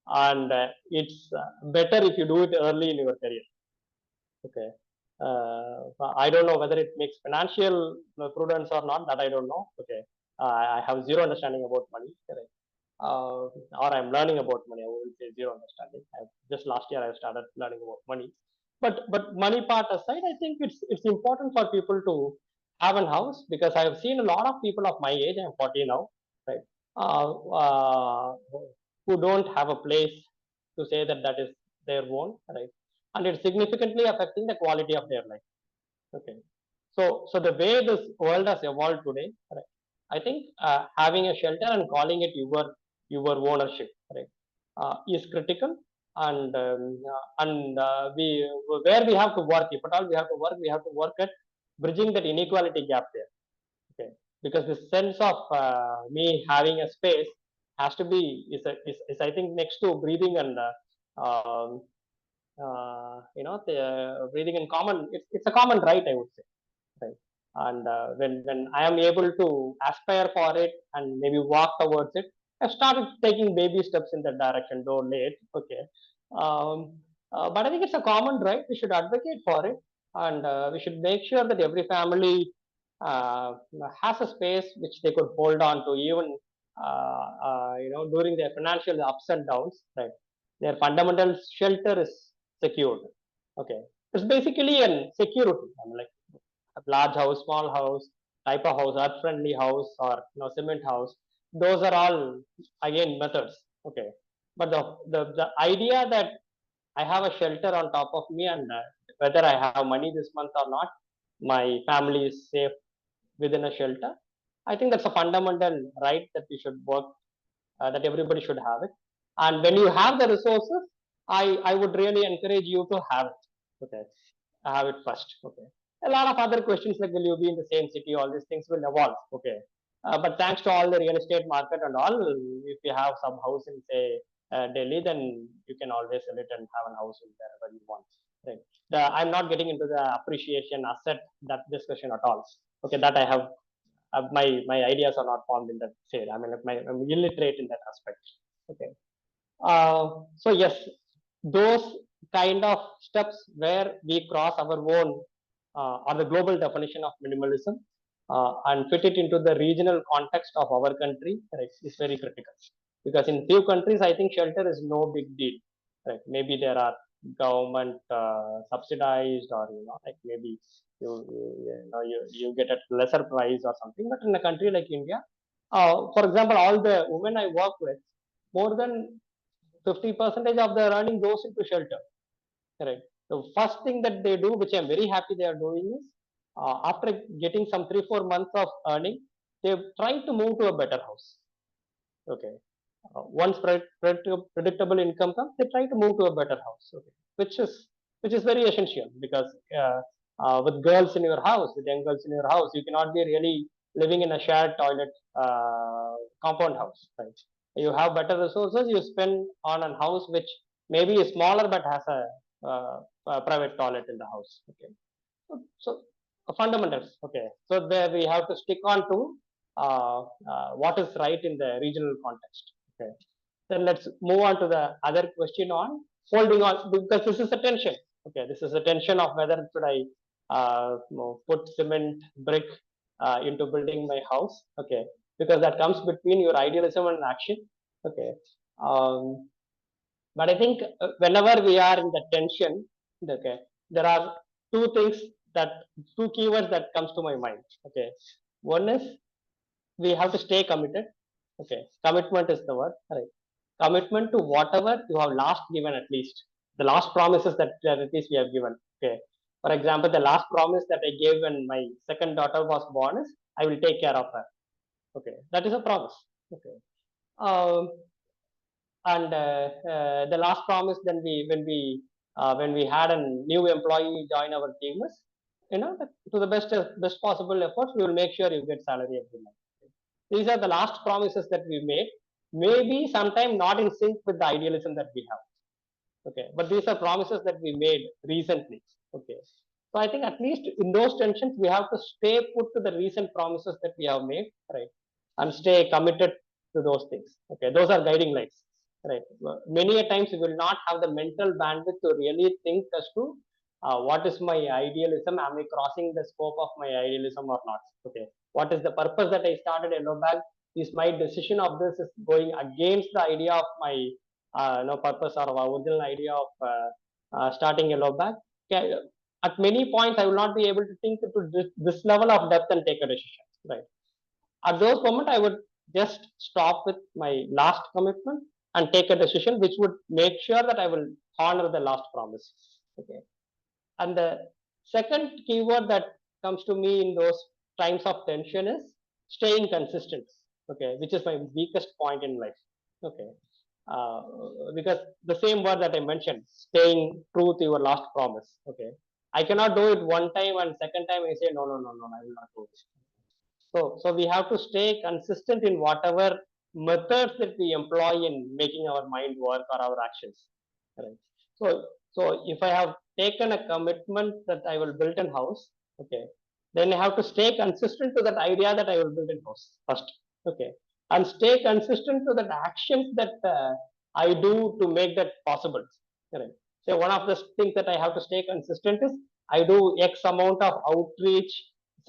and it's better if you do it early in your career. Okay, I don't know whether it makes financial prudence or not. That I don't know. Okay, I have zero understanding about money. Correct. Or I'm learning about money. I wouldn't say zero understanding. Just last year I started learning about money. But money part aside, I think it's important for people to have a house, because I have seen a lot of people of my age. I'm 40 now, right? Uh, uh, who don't have a place to say that that is their own, right? And it's significantly affecting the quality of their life. Okay. So the way this world has evolved today, right, I think having a shelter and calling it your ownership, right, is critical. And we where we have to work, if at all we have to work at bridging that inequality gap there. Okay, because the sense of me having a space has to be is I think next to breathing and um, breathing in common. It's a common right, I would say, right? And when I am able to aspire for it and maybe walk towards it, I've started taking baby steps in that direction, though late. Okay. um, but I think it's a common right. We should advocate for it, and we should make sure that every family uh, has a space which they could hold on to, even during their financial ups and downs, right? Their fundamental shelter is secured. Okay, it's basically an security. I mean, like large house, small house, type of house, earth friendly house, or cement house. Those are all again methods. Okay, but the idea that I have a shelter on top of me, and whether I have money this month or not, my family is safe within a shelter. I think that's a fundamental right that we should work, that everybody should have it. And when you have the resources, I would really encourage you to have it. Okay, have it first. Okay, a lot of other questions like will you be in the same city? All these things will evolve. Okay, but thanks to all the real estate market and all, if you have some house in say Delhi, then you can always sell it and have a house in wherever you want. Right. I'm not getting into the appreciation asset that discussion at all. Okay, that I have my ideas are not formed in that state. I mean, like I'm illiterate in that aspect. Okay. So yes, those kind of steps where we cross our own or the global definition of minimalism and fit it into the regional context of our country, right, is very critical. Because in few countries, I think shelter is no big deal. Right? Maybe there are government subsidized, or like maybe you get a lesser price or something. But in a country like India, for example, all the women I work with, more than 50% of their earning goes into shelter. Correct. The first thing that they do, which I'm very happy they are doing, is after getting some 3-4 months of earning, they try to move to a better house. Okay. Once predictable income comes, they try to move to a better house. Okay. Which is very essential, because with girls in your house, with young girls in your house, you cannot be really living in a shared toilet compound house, right? You have better resources, you spend on a house which maybe is smaller but has a private toilet in the house. Okay, so fundamentals. Okay, so there we have to stick on to what is right in the regional context. Okay, then let's move on to the other question on holding on, because this is a tension. Okay, this is a tension of whether should I put cement brick into building my house. Okay, because that comes between your idealism and action. Okay, um, but I think whenever we are in the tension, okay, there are two things that two keywords that comes to my mind. Okay, one is we have to stay committed. Okay, commitment is the word. Right, commitment to whatever you have last given, at least the last promises that at least we have given. Okay, for example, the last promise that I gave when my second daughter was born is I will take care of her. Okay, that is a promise. Okay, um, and the last promise then when we had a new employee join our team is, that to the best possible efforts, we will make sure you get salary every month. These are the last promises that we made, maybe sometime not in sync with the idealism that we have. Okay, but these are promises that we made recently. Okay, so I think at least in those tensions we have to stay put to the recent promises that we have made, right, and stay committed to those things. Okay, those are guiding lights, right? Many a times we will not have the mental bandwidth to really think as to What is my idealism? Am I crossing the scope of my idealism or not? Okay. What is the purpose that I started Yellow Bag? Is my decision of this is going against the idea of my purpose or original idea of starting Yellow Bag? Okay. At many points, I will not be able to think to this level of depth and take a decision. Right. At those moments, I would just stop with my last commitment and take a decision which would make sure that I will honor the last promise. Okay. And the second keyword that comes to me in those times of tension is staying consistent. Okay, which is my weakest point in life. Okay, uh, because the same word that I mentioned, staying true to your last promise. Okay, I cannot do it one time and second time I say no, no, no, no, I will not do this. So we have to stay consistent in whatever methods that we employ in making our mind work or our actions. Right. So if I have taken a commitment that I will build a house, okay, then I have to stay consistent to that idea that I will build a house first, okay, and stay consistent to the actions that I do to make that possible. Right. So one of the things that I have to stay consistent is I do X amount of outreach,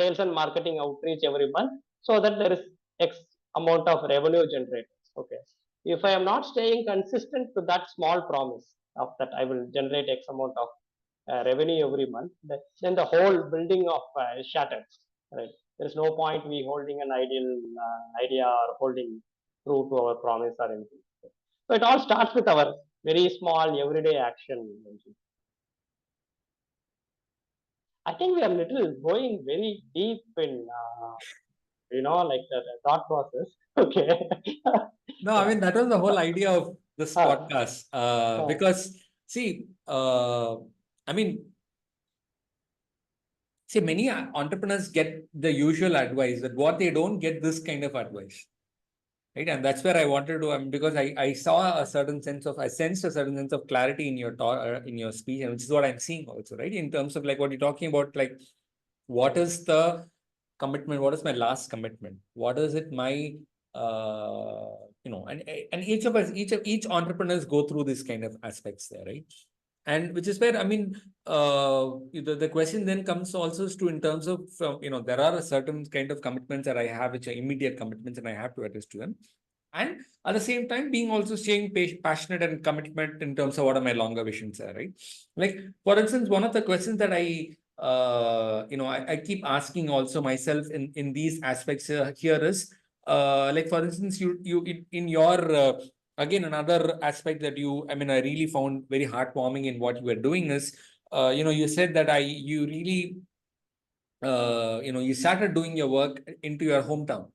sales and marketing outreach every month, so that there is X amount of revenue generated. Okay. If I am not staying consistent to that small promise of that I will generate X amount of revenue every month, then the whole building of shatters. Right. There is no point we holding an ideal idea or holding true to our promise or anything. So it all starts with our very small everyday action. I think we are little going very deep in like the thought process. Okay. No, I Yeah. mean, that was the whole idea of this Uh, podcast. uh, Because, see, I mean, see, many entrepreneurs get the usual advice, that what they don't get this kind of advice. Right. And that's where I wanted to, because I saw a certain sense of, I sensed a certain sense of clarity in your talk, in your speech, and which is what I'm seeing also, right? In terms of like what you're talking about, like, what is the commitment? What is my last commitment? What is it my, and each of us, each entrepreneurs go through this kind of aspects there, right? And which is where, I mean, the question then comes also to in terms of, there are a certain kind of commitments that I have, which are immediate commitments, and I have to address to them. And at the same time, being also staying passionate and commitment in terms of what are my longer visions are, right? Like, for instance, one of the questions that I keep asking also myself in these aspects here is, like, for instance, in your, again, another aspect that I really found very heartwarming in what you were doing is, you said that you really, you started doing your work into your hometown,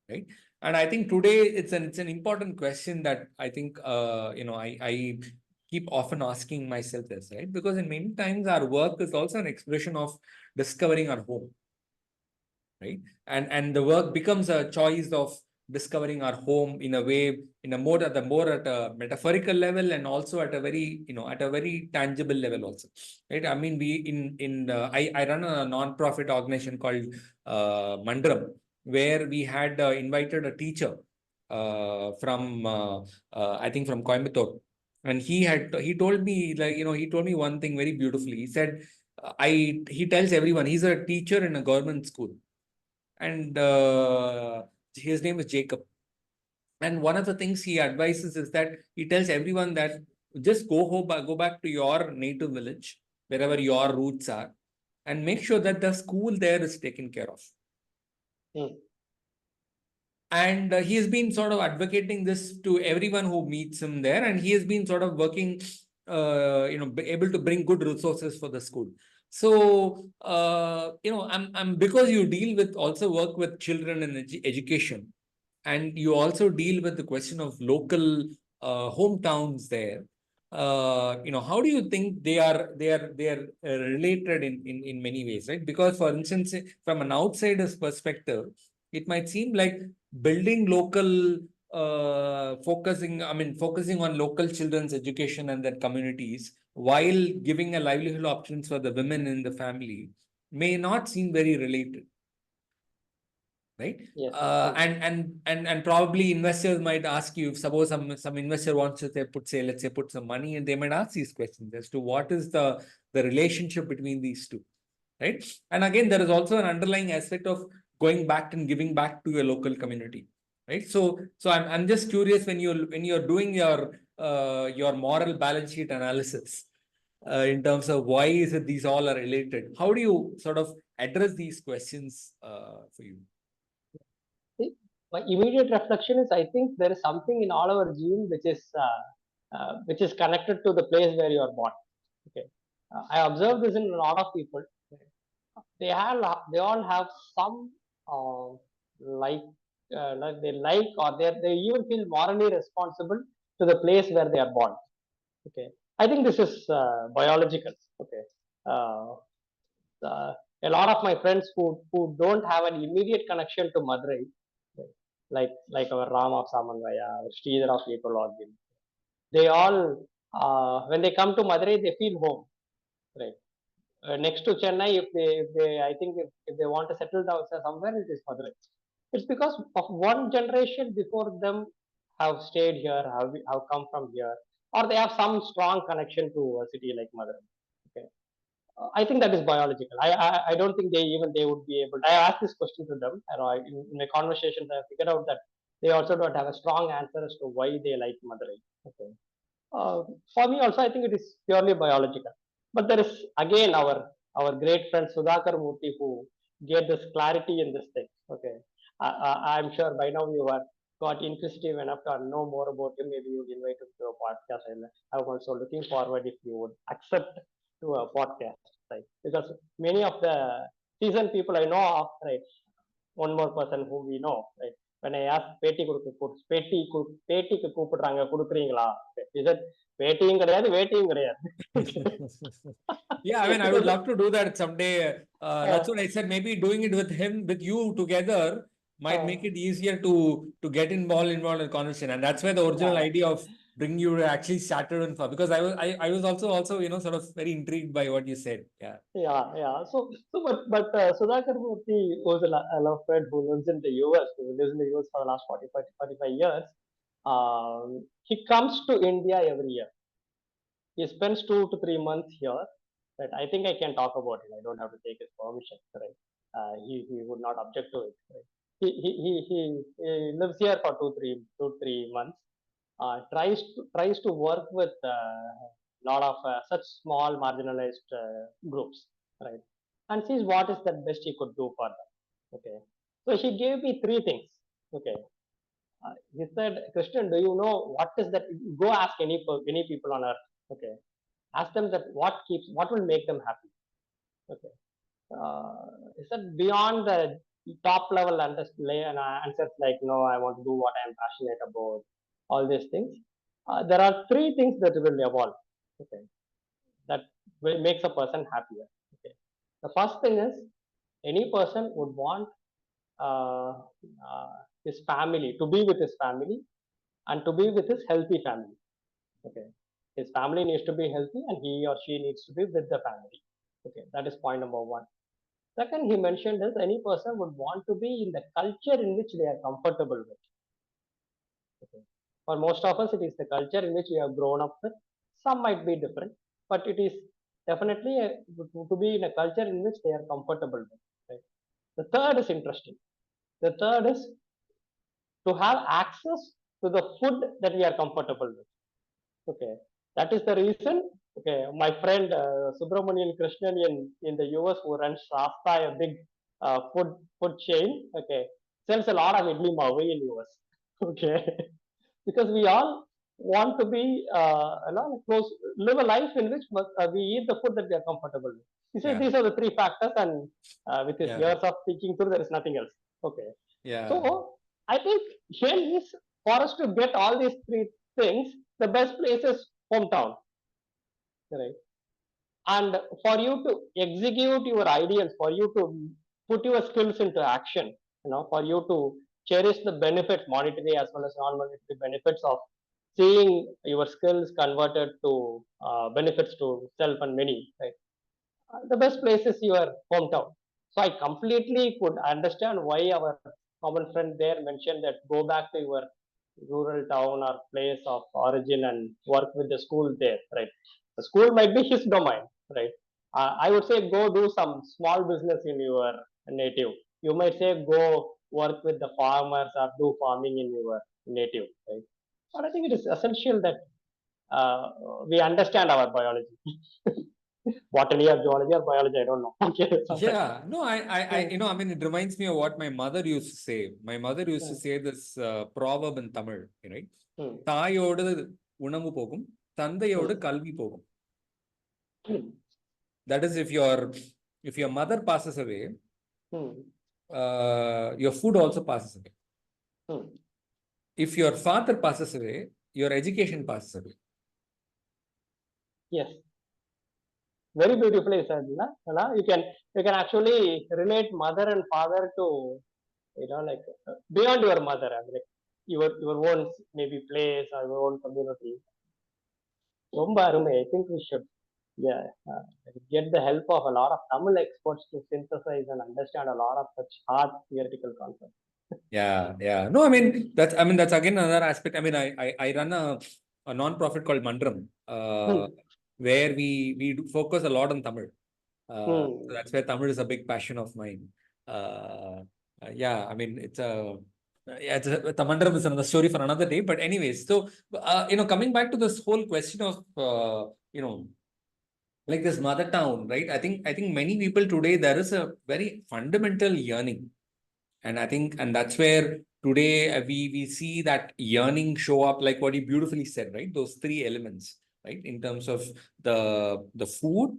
right? And I think today it's an important question that I think, I keep often asking myself this, right? Because in many times our work is also an expression of discovering our home, right? And the work becomes a choice of discovering our home in a way, in a more at a metaphorical level, and also at a very, at a very tangible level also, right? I mean, I run a non-profit organization called Mandram, where we had invited a teacher from I think from Coimbatore, and he told me, like, he told me one thing very beautifully. He said, he tells everyone, he's a teacher in a government school, and his name is Jacob. And one of the things he advises is that he tells everyone that just go home, go back to your native village, wherever your roots are, and make sure that the school there is taken care of. hmm. And he has been sort of advocating this to everyone who meets him there, and he has been sort of working, able to bring good resources for the school. So, I'm because you deal with, also work with children in education, and you also deal with the question of local hometowns there. How do you think they are related in many ways, right? Because, for instance, from an outsider's perspective, it might seem like building local, focusing on local children's education and their communities, while giving a livelihood options for the women in the family, may not seem very related, right? Yes. And probably investors might ask you, if suppose some investor wants to let's say put some money, and they might ask these questions as to what is the relationship between these two, right? And again, there is also an underlying aspect of going back and giving back to your local community, right? So I'm just curious, when you're doing your moral balance sheet analysis, in terms of why is it these all are related, how do you sort of address these questions for you? See, my immediate reflection is, I think there is something in all our gene which is connected to the place where you are born. Okay, I observe this in a lot of people. They all have some uh, like they like, or they even feel morally responsible to the place where they are born. Okay, I think this is biological. Okay, uh, uh, a lot of my friends who don't have an immediate connection to Madurai, like our Ram of Samanvaya, Sridhar of Ecology, they all when they come to Madurai, they feel home, right? Next to Chennai, I think if they want to settle down somewhere, it is Madurai. It's because of one generation before them have stayed here, have come from here, or they have some strong connection to a city like Madurai. Okay, I think that is biological. I don't think they would be able. I asked this question to them, and in my conversations, I figured out that they also don't have a strong answer as to why they like Madurai. Okay, uh, for me also, I think it is purely biological. But there is again our great friend Sudhakar Murthy who gave this clarity in this thing. Okay, I'm sure by now you are got inquisitive enough to know more about him. Maybe you'll invite him to a podcast. And I'm also looking forward if you would accept to a podcast, right? Because many of the seasoned people I know of, right? One more person whom we know, right? When I ask பேட்டிக்கு கூப்பிடுறாங்க குடுக்குறீங்களா? He said பேட்டியும் கிடையாது வேட்டியும் கிடையாது. Yeah, I mean, I would love to do that someday. That's what I said. Maybe doing it with him, with you together, might make it easier to get involved in the conversation. And that's where the original idea of bringing you actually started in for, because I was also sort of very intrigued by what you said. Yeah. Yeah. But Sudhakar Murthy was a love friend who lives in the US, who lives in the US for the last 45 years. He comes to India every year. He spends 2 to 3 months here. Right? I think I can talk about it. I don't have to take his permission. Right? He would not object to it. Right? He lives here for 2 3 months. Tries to work with a lot of such small marginalized groups, right? And sees what is the best he could do for them. Okay, so he gave me three things. Okay, he said, Krishnan, do you know what is that? Go ask any people on earth. Okay, ask them that what will make them happy. Okay, he said beyond the top level answers like no, I want to do what I am passionate about, all these things. There are three things that will evolve. Okay, that makes a person happier. Okay, the first thing is any person would want uh, his family to be with his family and to be with his healthy family. Okay, his family needs to be healthy and he or she needs to be with the family. Okay, that is point number one. Second, he mentioned is any person would want to be in the culture in which they are comfortable with. Okay. For most of us, it is the culture in which we have grown up with. Some might be different, but it is definitely to be in a culture in which they are comfortable with. Right? The third is interesting. The third is to have access to the food that we are comfortable with. Okay, that is the reason. Okay, my friend Subramanian Krishnan in the US, who runs Shasta, a big food chain. Okay, sells a lot of idli mavi in US. Okay, because we all want to be close, live a life in which we eat the food that we are comfortable with. He said these are the three factors, and with his years of thinking through, there is nothing else. Okay, so I think here is for us to get all these three things, the best place is hometown, right? And for you to execute your ideals, for you to put your skills into action, for you to cherish the benefits, monetary as well as non-monetary benefits of seeing your skills converted to benefits to self and many, right? The best place is your hometown. So I completely could understand why our common friend there mentioned that go back to your rural town or place of origin and work with the school there, right? The school might be his domain, right? I would say go do some small business in your native. You might say go work with the farmers or do farming in your native, right? But I think it is essential that uh, we understand our biology. Botany or zoology or biology, I don't know. Okay, sometimes. Yeah, no, I mean, it reminds me of what my mother used to say. My mother used to say this proverb in Tamil, right? Hmm. தாயோடு உணவு போகும், தந்தையோடு Hmm. கல்வி போகும். Hmm. That is, if your mother passes away, Hmm. your food also passes away. Hmm. If your father passes away, your education passes away. Yes, very beautifully said. Na? You can actually relate mother and father to, like beyond your mother, I mean, like your own maybe place or your own community. ரொம்ப அருமை. I think we should, yeah, get the help of a lot of Tamil experts to synthesize and understand a lot of such hard theoretical concepts. Yeah. No, I mean that's again another aspect. I mean, I run a non-profit called Mandram, where we do focus a lot on Tamil. So that's where Tamil is a big passion of mine. Yeah, I mean the Mandram is another story for another day. But anyways, so coming back to this whole question of like this mother town, right? I think many people today, there is a very fundamental yearning. And I think, and that's where today we see that yearning show up, like what you beautifully said, right? Those three elements, right? In terms of the food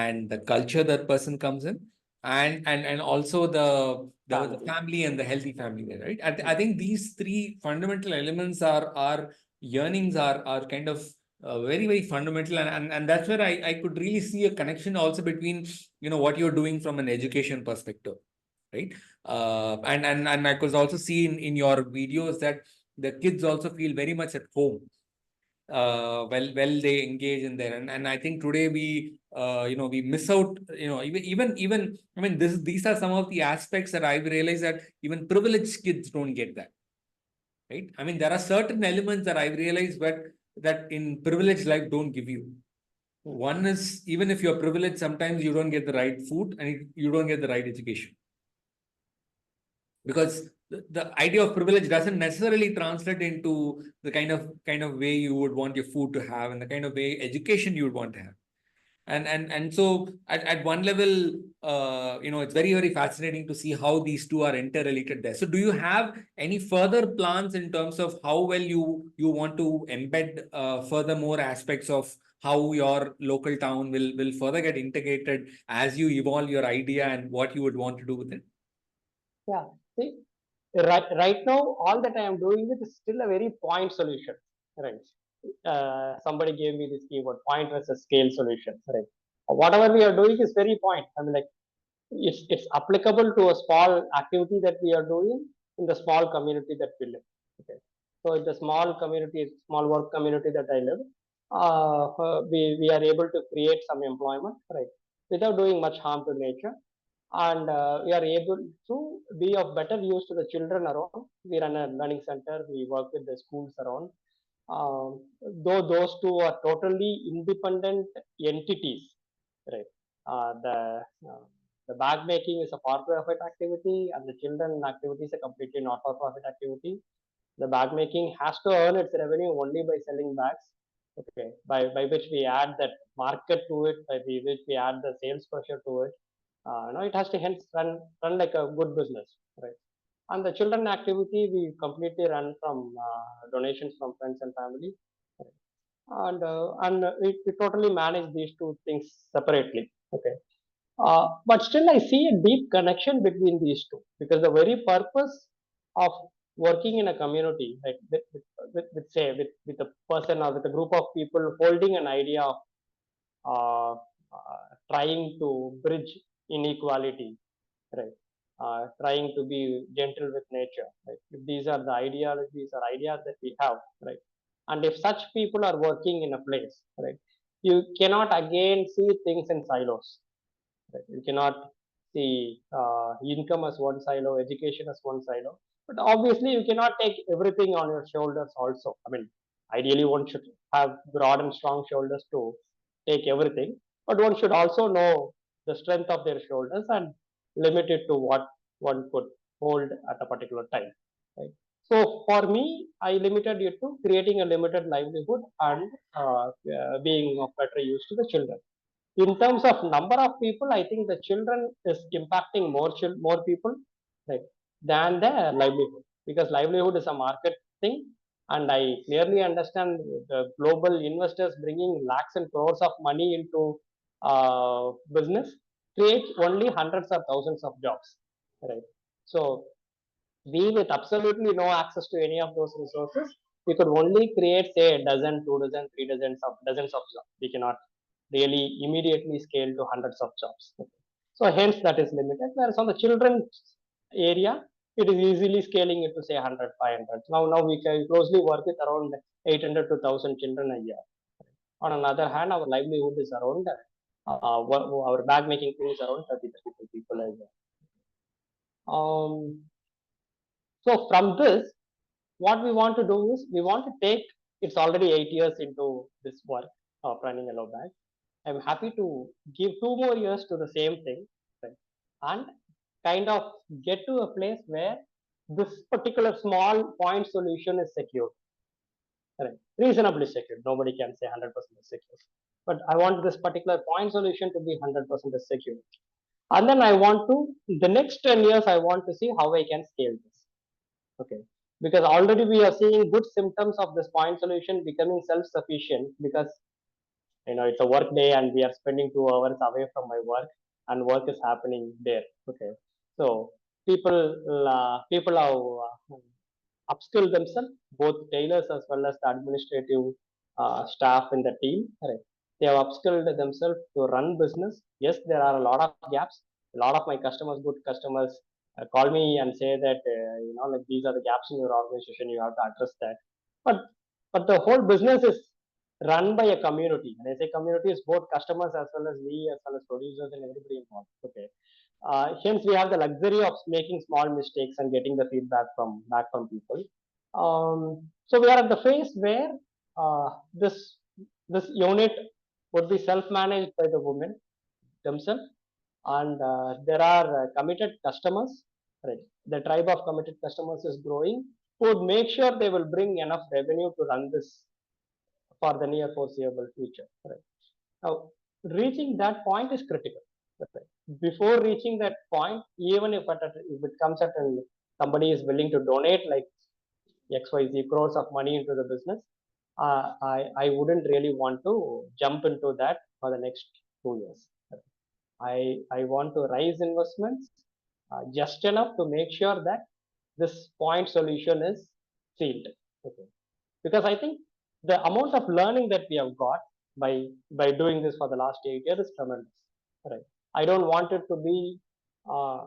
and the culture that person comes in, and also the family and the healthy family there, right? I think these three fundamental elements are yearnings are kind of very, very fundamental, and that's where I could really see a connection also between what you're doing from an education perspective, right? And I could also see in your videos that the kids also feel very much at home well they engage in there, and I think today we miss out, even I mean, these are some of the aspects that I've realized that even privileged kids don't get that, right? I mean, there are certain elements that I've realized but that in privileged life don't give you. One is, even if you're privileged, sometimes you don't get the right food and you don't get the right education, because the idea of privilege doesn't necessarily translate into the kind of way you would want your food to have and the kind of way education you would want to have. And so at one level, it's very, very fascinating to see how these two are interrelated there. So do you have any further plans in terms of how well you want to embed further more aspects of how your local town will further get integrated as you evolve your idea and what you would want to do with it? Yeah, see, right now, all that I am doing it is still a very point solution, right? Somebody gave me this keyword, point versus scale solution, right? Whatever we are doing is very point. I mean, like it's applicable to a small activity that we are doing in the small community that we live. Okay, so in the small community, small work community that I live, we are able to create some employment, right, without doing much harm to nature, and we are able to be of better use to the children around. We run a learning center, we work with the schools around. Though those two are totally independent entities, right? Uh, the uh, the bag making is a for-profit activity and the children activity is a completely not-for-profit activity. The bag making has to earn its revenue only by selling bags, okay, by which we add that market to it, by which we add the sales pressure to it. It has to hence run like a good business, right? And the children activity we completely run from donations from friends and family, right? And we totally manage these two things separately, okay. But still I see a deep connection between these two, because the very purpose of working in a community, like with a person or with a group of people holding an idea of uh, trying to bridge inequality, right? Trying to be gentle with nature, right? If these are the ideologies or ideas that we have, right? And if such people are working in a place, right, you cannot again see things in silos, right? You cannot see income as one silo, education as one silo. But obviously, you cannot take everything on your shoulders also. I mean, ideally, one should have broad and strong shoulders to take everything, but one should also know the strength of their shoulders and limit it to what one could hold at a particular time. Right? So for me, I limited it to creating a limited livelihood and being of better use to the children. In terms of number of people, I think the children is impacting more people, right, than the livelihood, because livelihood is a market thing, and I clearly understand the global investors bringing lakhs and crores of money into business creates only hundreds of thousands of jobs, right? So we, with absolutely no access to any of those resources, we could only create, say, a dozen, 2 dozen, 3 dozens of jobs. We cannot really immediately scale to hundreds of jobs. So hence that is limited. Whereas on the children's area, it is easily scaling it to say 100, 500. Now we can closely work with around 800 to 1,000 children a year. On another hand, our livelihood is around, our bag making thing is around 30, 32 people a year. So from this, what we want to do is we want to take, it's already 8 years into this work of running a low bag. I'm happy to give 2 more years to the same thing, right, and kind of get to a place where this particular small point solution is secure, right, reasonably secure. Nobody can say 100% is secure, but I want this particular point solution to be 100% secure. And then I want to, the next 10 years, I want to see how I can scale this. Okay, because already we are seeing good symptoms of this point solution becoming self-sufficient, because it's a work day and we are spending 2 hours away from my work and work is happening there. Okay, so people have upskill themselves, both tailors as well as the administrative staff in the team, right? They have upskilled themselves to run business. Yes, there are a lot of gaps. A lot of my customers, good customers, call me and say that like, these are the gaps in your organization, you have to address that. But the whole business is run by a community, and I say community is both customers as well as we, as well as producers and everybody involved. Okay, hence we have the luxury of making small mistakes and getting the feedback from people. So we are at the phase where this unit would be self-managed by the women themselves, and there are committed customers, right? The tribe of committed customers is growing, who would make sure they will bring enough revenue to run this for the near foreseeable future, right? Now, reaching that point is critical. Right? Before reaching that point, even if it comes at somebody is willing to donate like XYZ crores of money into the business, I wouldn't really want to jump into that for the next 2 years. I want to raise investments just enough to make sure that this point solution is sealed. Okay, because I think the amount of learning that we have got by doing this for the last 8 years is tremendous. Right? I don't want it to be uh,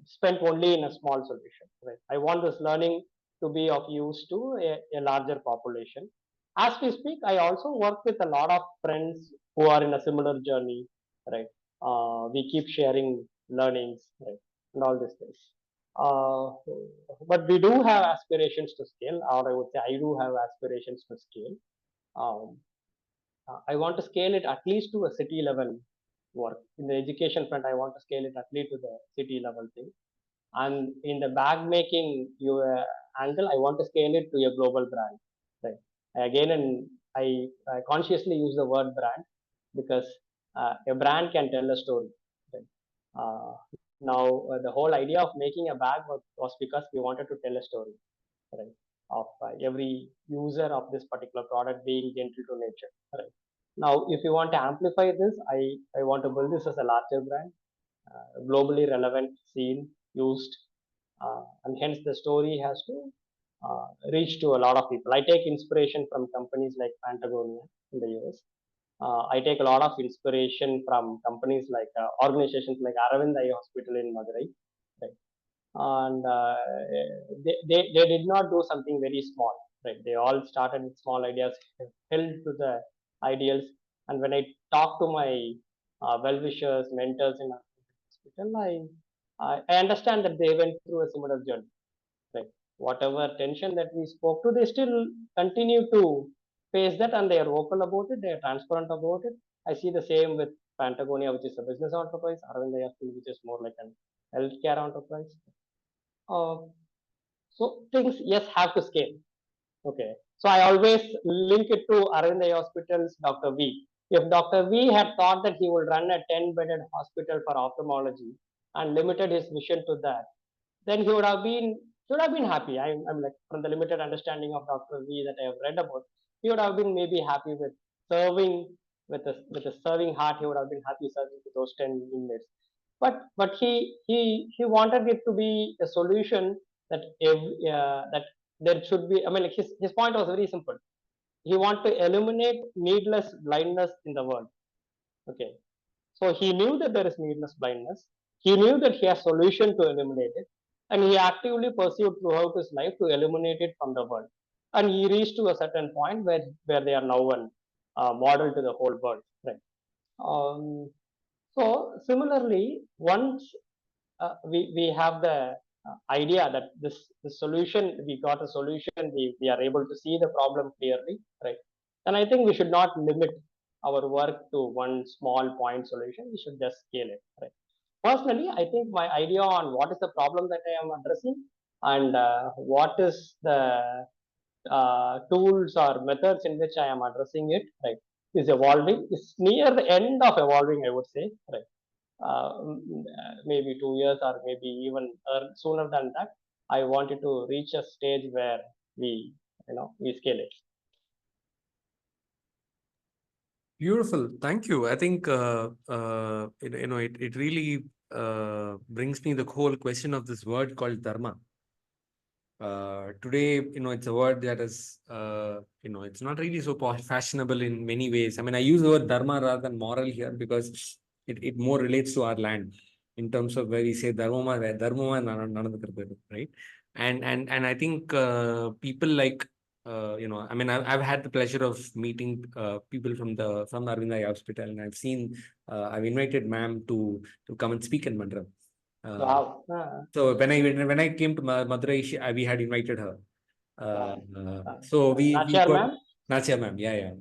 spent only in a small solution. Right? I want this learning to be of use to a larger population. As we speak, I also work with a lot of friends who are in a similar journey. Right? We keep sharing learnings, right, and all these things. Uh, but we do have aspirations to scale, or I would say I do have aspirations to scale. Um, I want to scale it at least to a city level work. In the education front, I want to scale it at least to the city level thing. And in the bag making angle, I want to scale it to a global brand. Right. Again, and I consciously use the word brand because a brand can tell a story. Right. Now, the whole idea of making a bag was because we wanted to tell a story, right, of every user of this particular product being gentle to nature. Right. Now, if you want to amplify this, I want to build this as a larger brand, globally relevant, seen, used, and hence the story has to reach to a lot of people. I take inspiration from companies like Patagonia in the US. I take a lot of inspiration from companies like organizations like Aravind Eye Hospital in Madurai, right? And they did not do something very small, right? They all started with small ideas, held to the ideals. And when I talk to my well-wishers, mentors in hospital, I understand that they went through a similar journey. Right? Whatever tension that we spoke to, they still continue to face that, and they are vocal about it. They are transparent about it. I see the same with Patagonia, which is a business enterprise. Aravind Ayurveda, which is more like an healthcare enterprise. Uh, so things, yes, have to scale. Okay. So I always link it to Aravind Hospital's Dr. V. If Dr. V had thought that he would run a 10-bedded hospital for ophthalmology and limited his vision to that, then he would have been happy. I'm like, from the limited understanding of Dr. V that I have read about, he would have been maybe happy with serving with a serving heart. He would have been happy serving to those 10 inmates. But he wanted it to be a solution that that there should be. I mean, like his point was very simple. He wanted to eliminate needless blindness in the world. Okay, so he knew that there is needless blindness. He knew that he has solution to eliminate it, and he actively pursued throughout his life to eliminate it from the world. And he reached to a certain point where they are now one model to the whole world. Right. Um, so similarly, once we have the idea that this solution, we got a solution, we are able to see the problem clearly, right? And I think we should not limit our work to one small point solution. We should just scale it, right? Personally, I think my idea on what is the problem that I am addressing, and what is the tools or methods in which I am addressing it, right, is evolving. It's near the end of evolving, I would say, right? Maybe 2 years or maybe even sooner than that. I wanted to reach a stage where we scale it. Beautiful. Thank you. I think it really brings me the whole question of this word called dharma. Today, it's a word that is, it's not really so fashionable in many ways. I mean, I use the word dharma rather than moral here because it more relates to our land in terms of where we say dharma, right? And I think people like, I mean, I've had the pleasure of meeting people from Arvindai Hospital, and I've invited ma'am to come and speak in Mandram. Wow. So when I came to Madurai, we had invited her. So we Nachar got ma'am, Nacha ma'am. Yeah.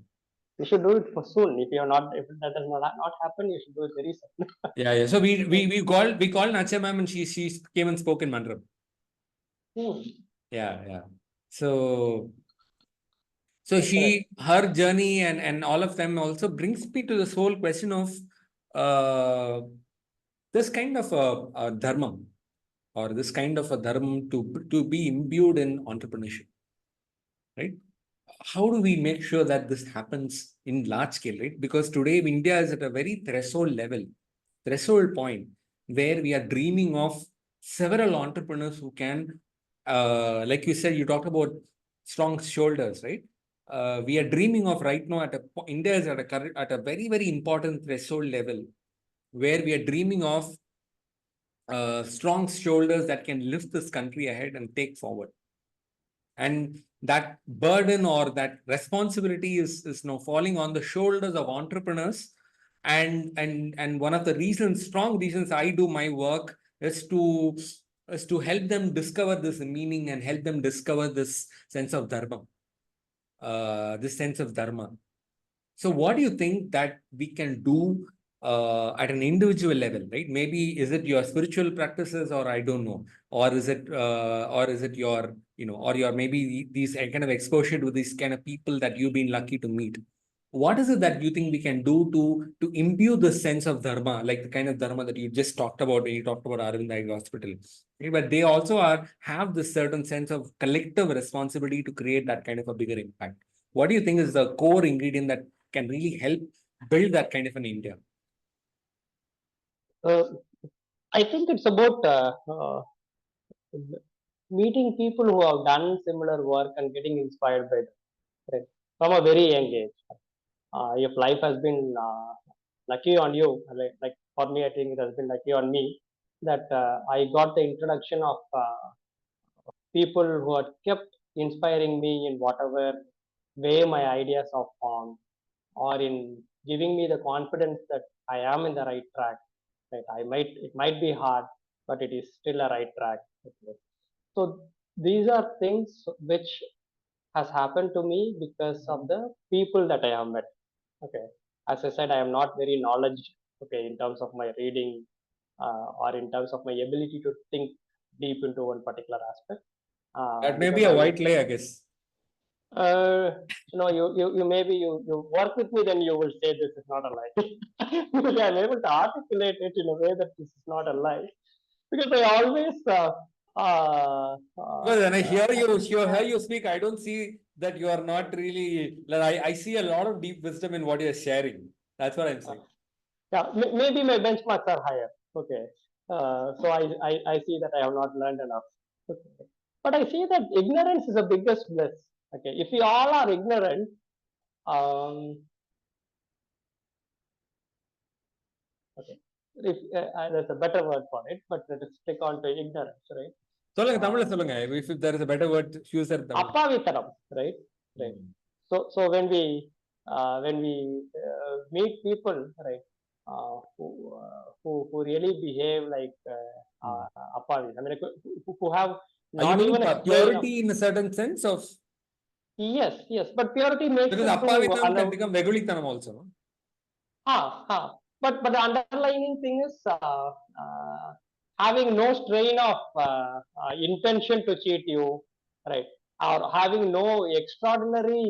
you should do it for soon. If that does not happen, you should do it very soon. Yeah. So we called Nacha ma'am, and she came and spoke in Mandram. Yeah. So her journey and all of them also brings me to this whole question of uh, this kind of a dharma, or this kind of a dharma to be imbued in entrepreneurship, right? How do we make sure that this happens in large scale, right? Because today India is at a very threshold point where we are dreaming of several entrepreneurs who can, like you said, you talked about strong shoulders, right? We are dreaming of right now India is at a very, very important threshold level where we are dreaming of strong shoulders that can lift this country ahead and take forward. And that burden or that responsibility is now falling on the shoulders of entrepreneurs. And one of the strong reasons I do my work is to help them discover this meaning and help them discover this sense of dharma. So what do you think that we can do at an individual level, right? Maybe is it your spiritual practices, or I don't know, or is it your, or your maybe these kind of exposure to these kind of people that you've been lucky to meet? What is it that you think we can do to imbue the sense of dharma, like the kind of dharma that you just talked about when you talked about Aravind Eye Hospital? Okay, but they also have this certain sense of collective responsibility to create that kind of a bigger impact. What do you think is the core ingredient that can really help build that kind of an India? I think it's about meeting people who have done similar work and getting inspired by them, right? From a very young age. If life has been lucky on you, like for me, I think it has been lucky on me that I got the introduction of people who had kept inspiring me in whatever way my ideas have formed, or in giving me the confidence that I am in the right track. right? It might be hard, but it is still a right track. Okay. So these are things which has happened to me because of the people that I have met. Okay. As I said, I am not very knowledge, okay, in terms of my reading, or in terms of my ability to think deep into one particular aspect. That may be Because a I, white lie, I guess. uh, you maybe you work with me, then you will say this is not a lie. Because I'm able to articulate it in a way that this is not a lie. Because I always, Because when I hear you speak, I don't see that you are not really. Like, I see a lot of deep wisdom in what you're sharing. That's what I'm saying. yeah, maybe my benchmarks are higher. Okay. So I see that I have not learned enough. Okay. But I see that ignorance is the biggest bliss. Okay. If we all are ignorant, um, okay. If there's a better word for it, but let us stick on to ignorance, right? சொல்லுங்க தமிழ்ல சொல்லுங்க. If there is a better word, use it. அப்பாவித்தனம், right? Right. So when we meet people, right, who really behave like appavi, I mean, who have not even a purity in a certain sense of. Yes, but purity makes because it appavitanam can become vegulitanam also. But the underlying thing is having no strain of intention to cheat you, right? Or having no extraordinary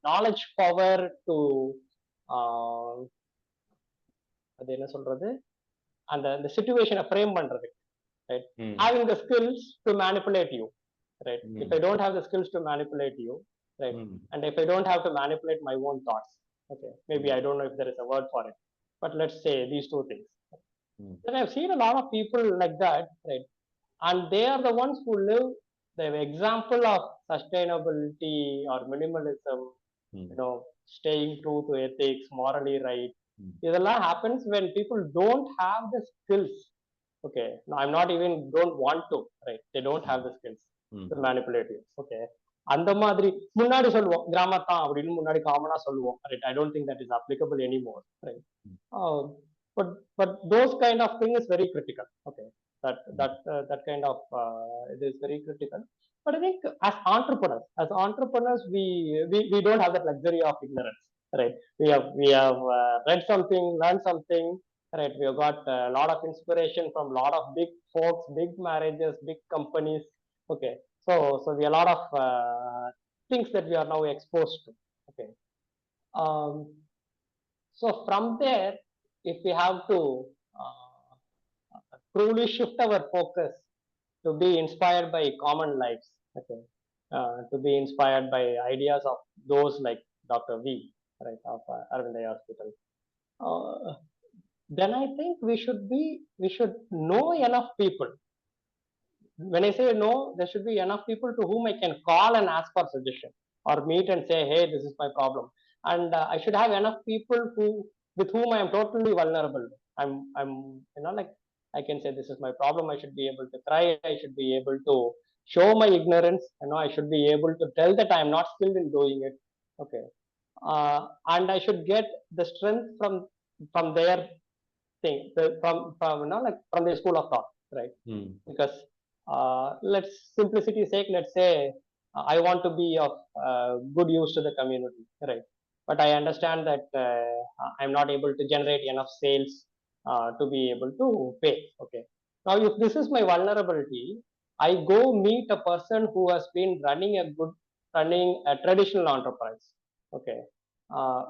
knowledge power to அது என்ன சொல்றது அந்த சிச்சுவேஷனை frame பண்றது, right? Having the skills to manipulate you, right? If I don't have the skills to manipulate you, right, and if I don't have to manipulate my own thoughts, okay, maybe I don't know if there is a word for it, but let's say these two things. Then I've seen a lot of people like that, right? And they are the ones who live the example of sustainability or minimalism, staying true to ethics, morally right. இதெல்லாம் happens when people don't have the skills. Okay, no, I'm not even don't want to, right? They don't have the skills to manipulate you. Okay, அந்த மாதிரி முன்னாடி சொல்லுவோம் கிராமத்தான் அப்படின்னு முன்னாடி காமனா சொல்லுவோம், right? I don't think that is applicable anymore, right? But those kind of thing is very critical. Okay, that kind of it is very critical. But I think as entrepreneurs, we don't have that luxury of ignorance, right? We have read something, learned something, right? We have got a lot of inspiration from a lot of big folks, big marriages, big companies. Okay, so we have a lot of things that we are now exposed to. Okay, so from there, if we have to truly shift our focus to be inspired by common lives, okay, to be inspired by ideas of those like Dr. V, right, of Arvindaya Hospital, then I think we should know enough people. When I say no, there should be enough people to whom I can call and ask for suggestion, or meet and say, hey, this is my problem. And I should have enough people with whom I am totally vulnerable. I'm like, I can say this is my problem. I should be able to cry. I should be able to show my ignorance. I should be able to tell that I am not skilled in doing it. Okay, and I should get the strength from their thing, from like from the school of thought, right? Because let's simplicity sake, let's say I want to be of good use to the community, right? But I understand that I'm not able to generate enough sales to be able to pay. Okay, now if this is my vulnerability, I go meet a person who has been running a traditional enterprise, okay,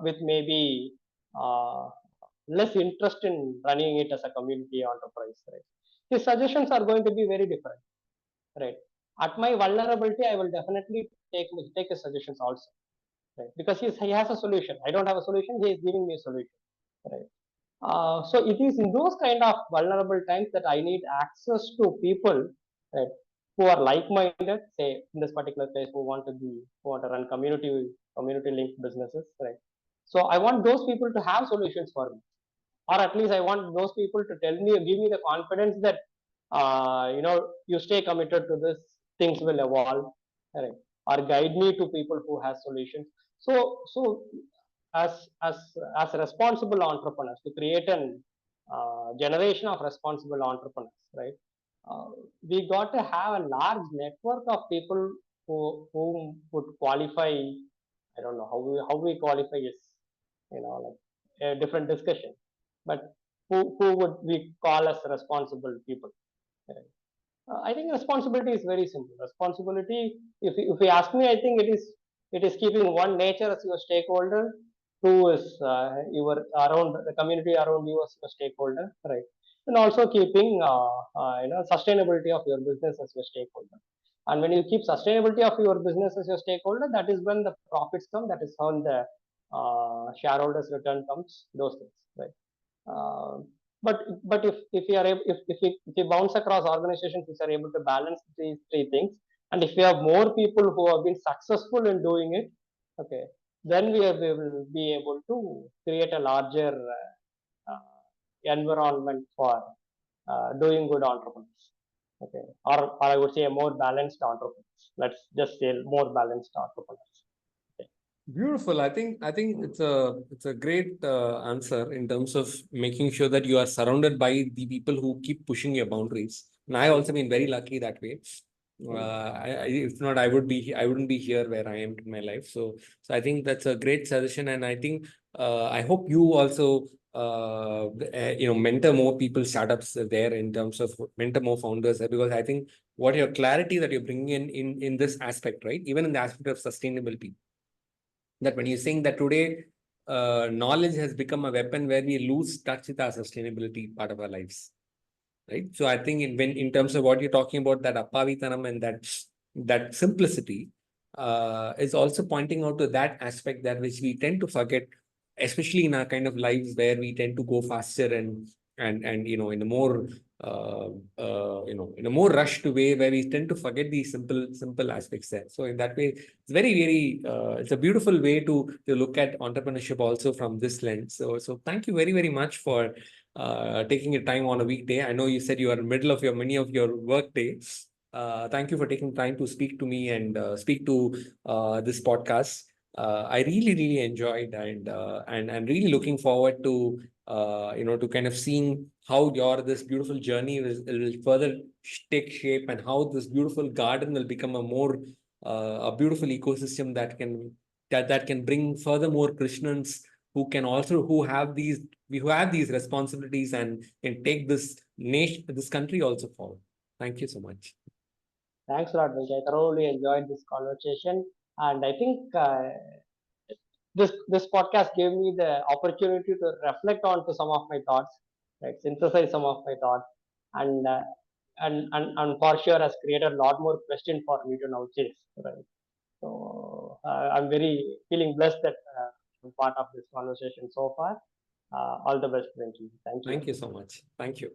with maybe less interest in running it as a community enterprise, right? His suggestions are going to be very different, right? At my vulnerability, I will definitely take his suggestions also, right? Because he has a solution. I don't have a solution. He is giving me a solution, right? So it is in those kind of vulnerable times that I need access to people, right, who are like-minded, say in this particular case, who want to run community linked businesses, right? So I want those people to have solutions for me, or at least I want those people to tell me, give me the confidence that you stay committed to this, things will evolve, right? Or guide me to people who have solutions. So as responsible entrepreneurs, to create an generation of responsible entrepreneurs, right? We got to have a large network of people who would qualify. I don't know how we qualify is, like a different discussion, but who would we call as responsible people? Right? I think responsibility is very simple. Responsibility, if you ask me, I think it is keeping one nature as your stakeholder, two is your around the community around you as your stakeholder, right? And also keeping sustainability of your business as your stakeholder. And when you keep sustainability of your business as your stakeholder, that is when the profits come. That is when the shareholders' return comes. Those things, right? Uh, but if you are able, if you bounce across organizations which are able to balance these three things, and if you have more people who have been successful in doing it, okay, then we will be able to create a larger environment for doing good entrepreneurs. Okay, or I would say a more balanced entrepreneurs. Let's just say more balanced entrepreneurs. Beautiful. I think it's a great answer in terms of making sure that you are surrounded by the people who keep pushing your boundaries. And I also been very lucky that way. If not, I wouldn't be here where I am in my life. So I think that's a great suggestion, and I think I hope you also mentor more people, startups there in terms of mentor more founders, because I think what your clarity that you're bringing in this aspect, right? Even in the aspect of sustainability, that when you're saying that today knowledge has become a weapon where we lose touch with our sustainability part of our lives, right? So I think in terms of what you're talking about, that appavitanam and that simplicity is also pointing out to that aspect that which we tend to forget, especially in our kind of lives where we tend to go faster and in a more in a more rushed way, where we tend to forget these simple aspects there. So in that way, it's very it's a beautiful way to look at entrepreneurship also from this lens. So thank you very much for taking your time on a weekday. I know you said you are in the middle of many of your work day. Thank you for taking time to speak to me and speak to this podcast. I really enjoyed and really looking forward to to kind of seeing how this beautiful journey will further take shape, and how this beautiful garden will become a beautiful ecosystem that can bring furthermore Krishnans who have these responsibilities and can take this country also forward. Thank you so much. Thanks a lot, Vijay. I thoroughly enjoyed this conversation, and I think this podcast gave me the opportunity to reflect on to some of my thoughts, right? Synthesize some of my thoughts, and and for sure has created a lot more question for me to now chase, right? So I'm very feeling blessed that I'm part of this conversation so far. All the best, Venki. Thank you. Thank you so much. Thank you.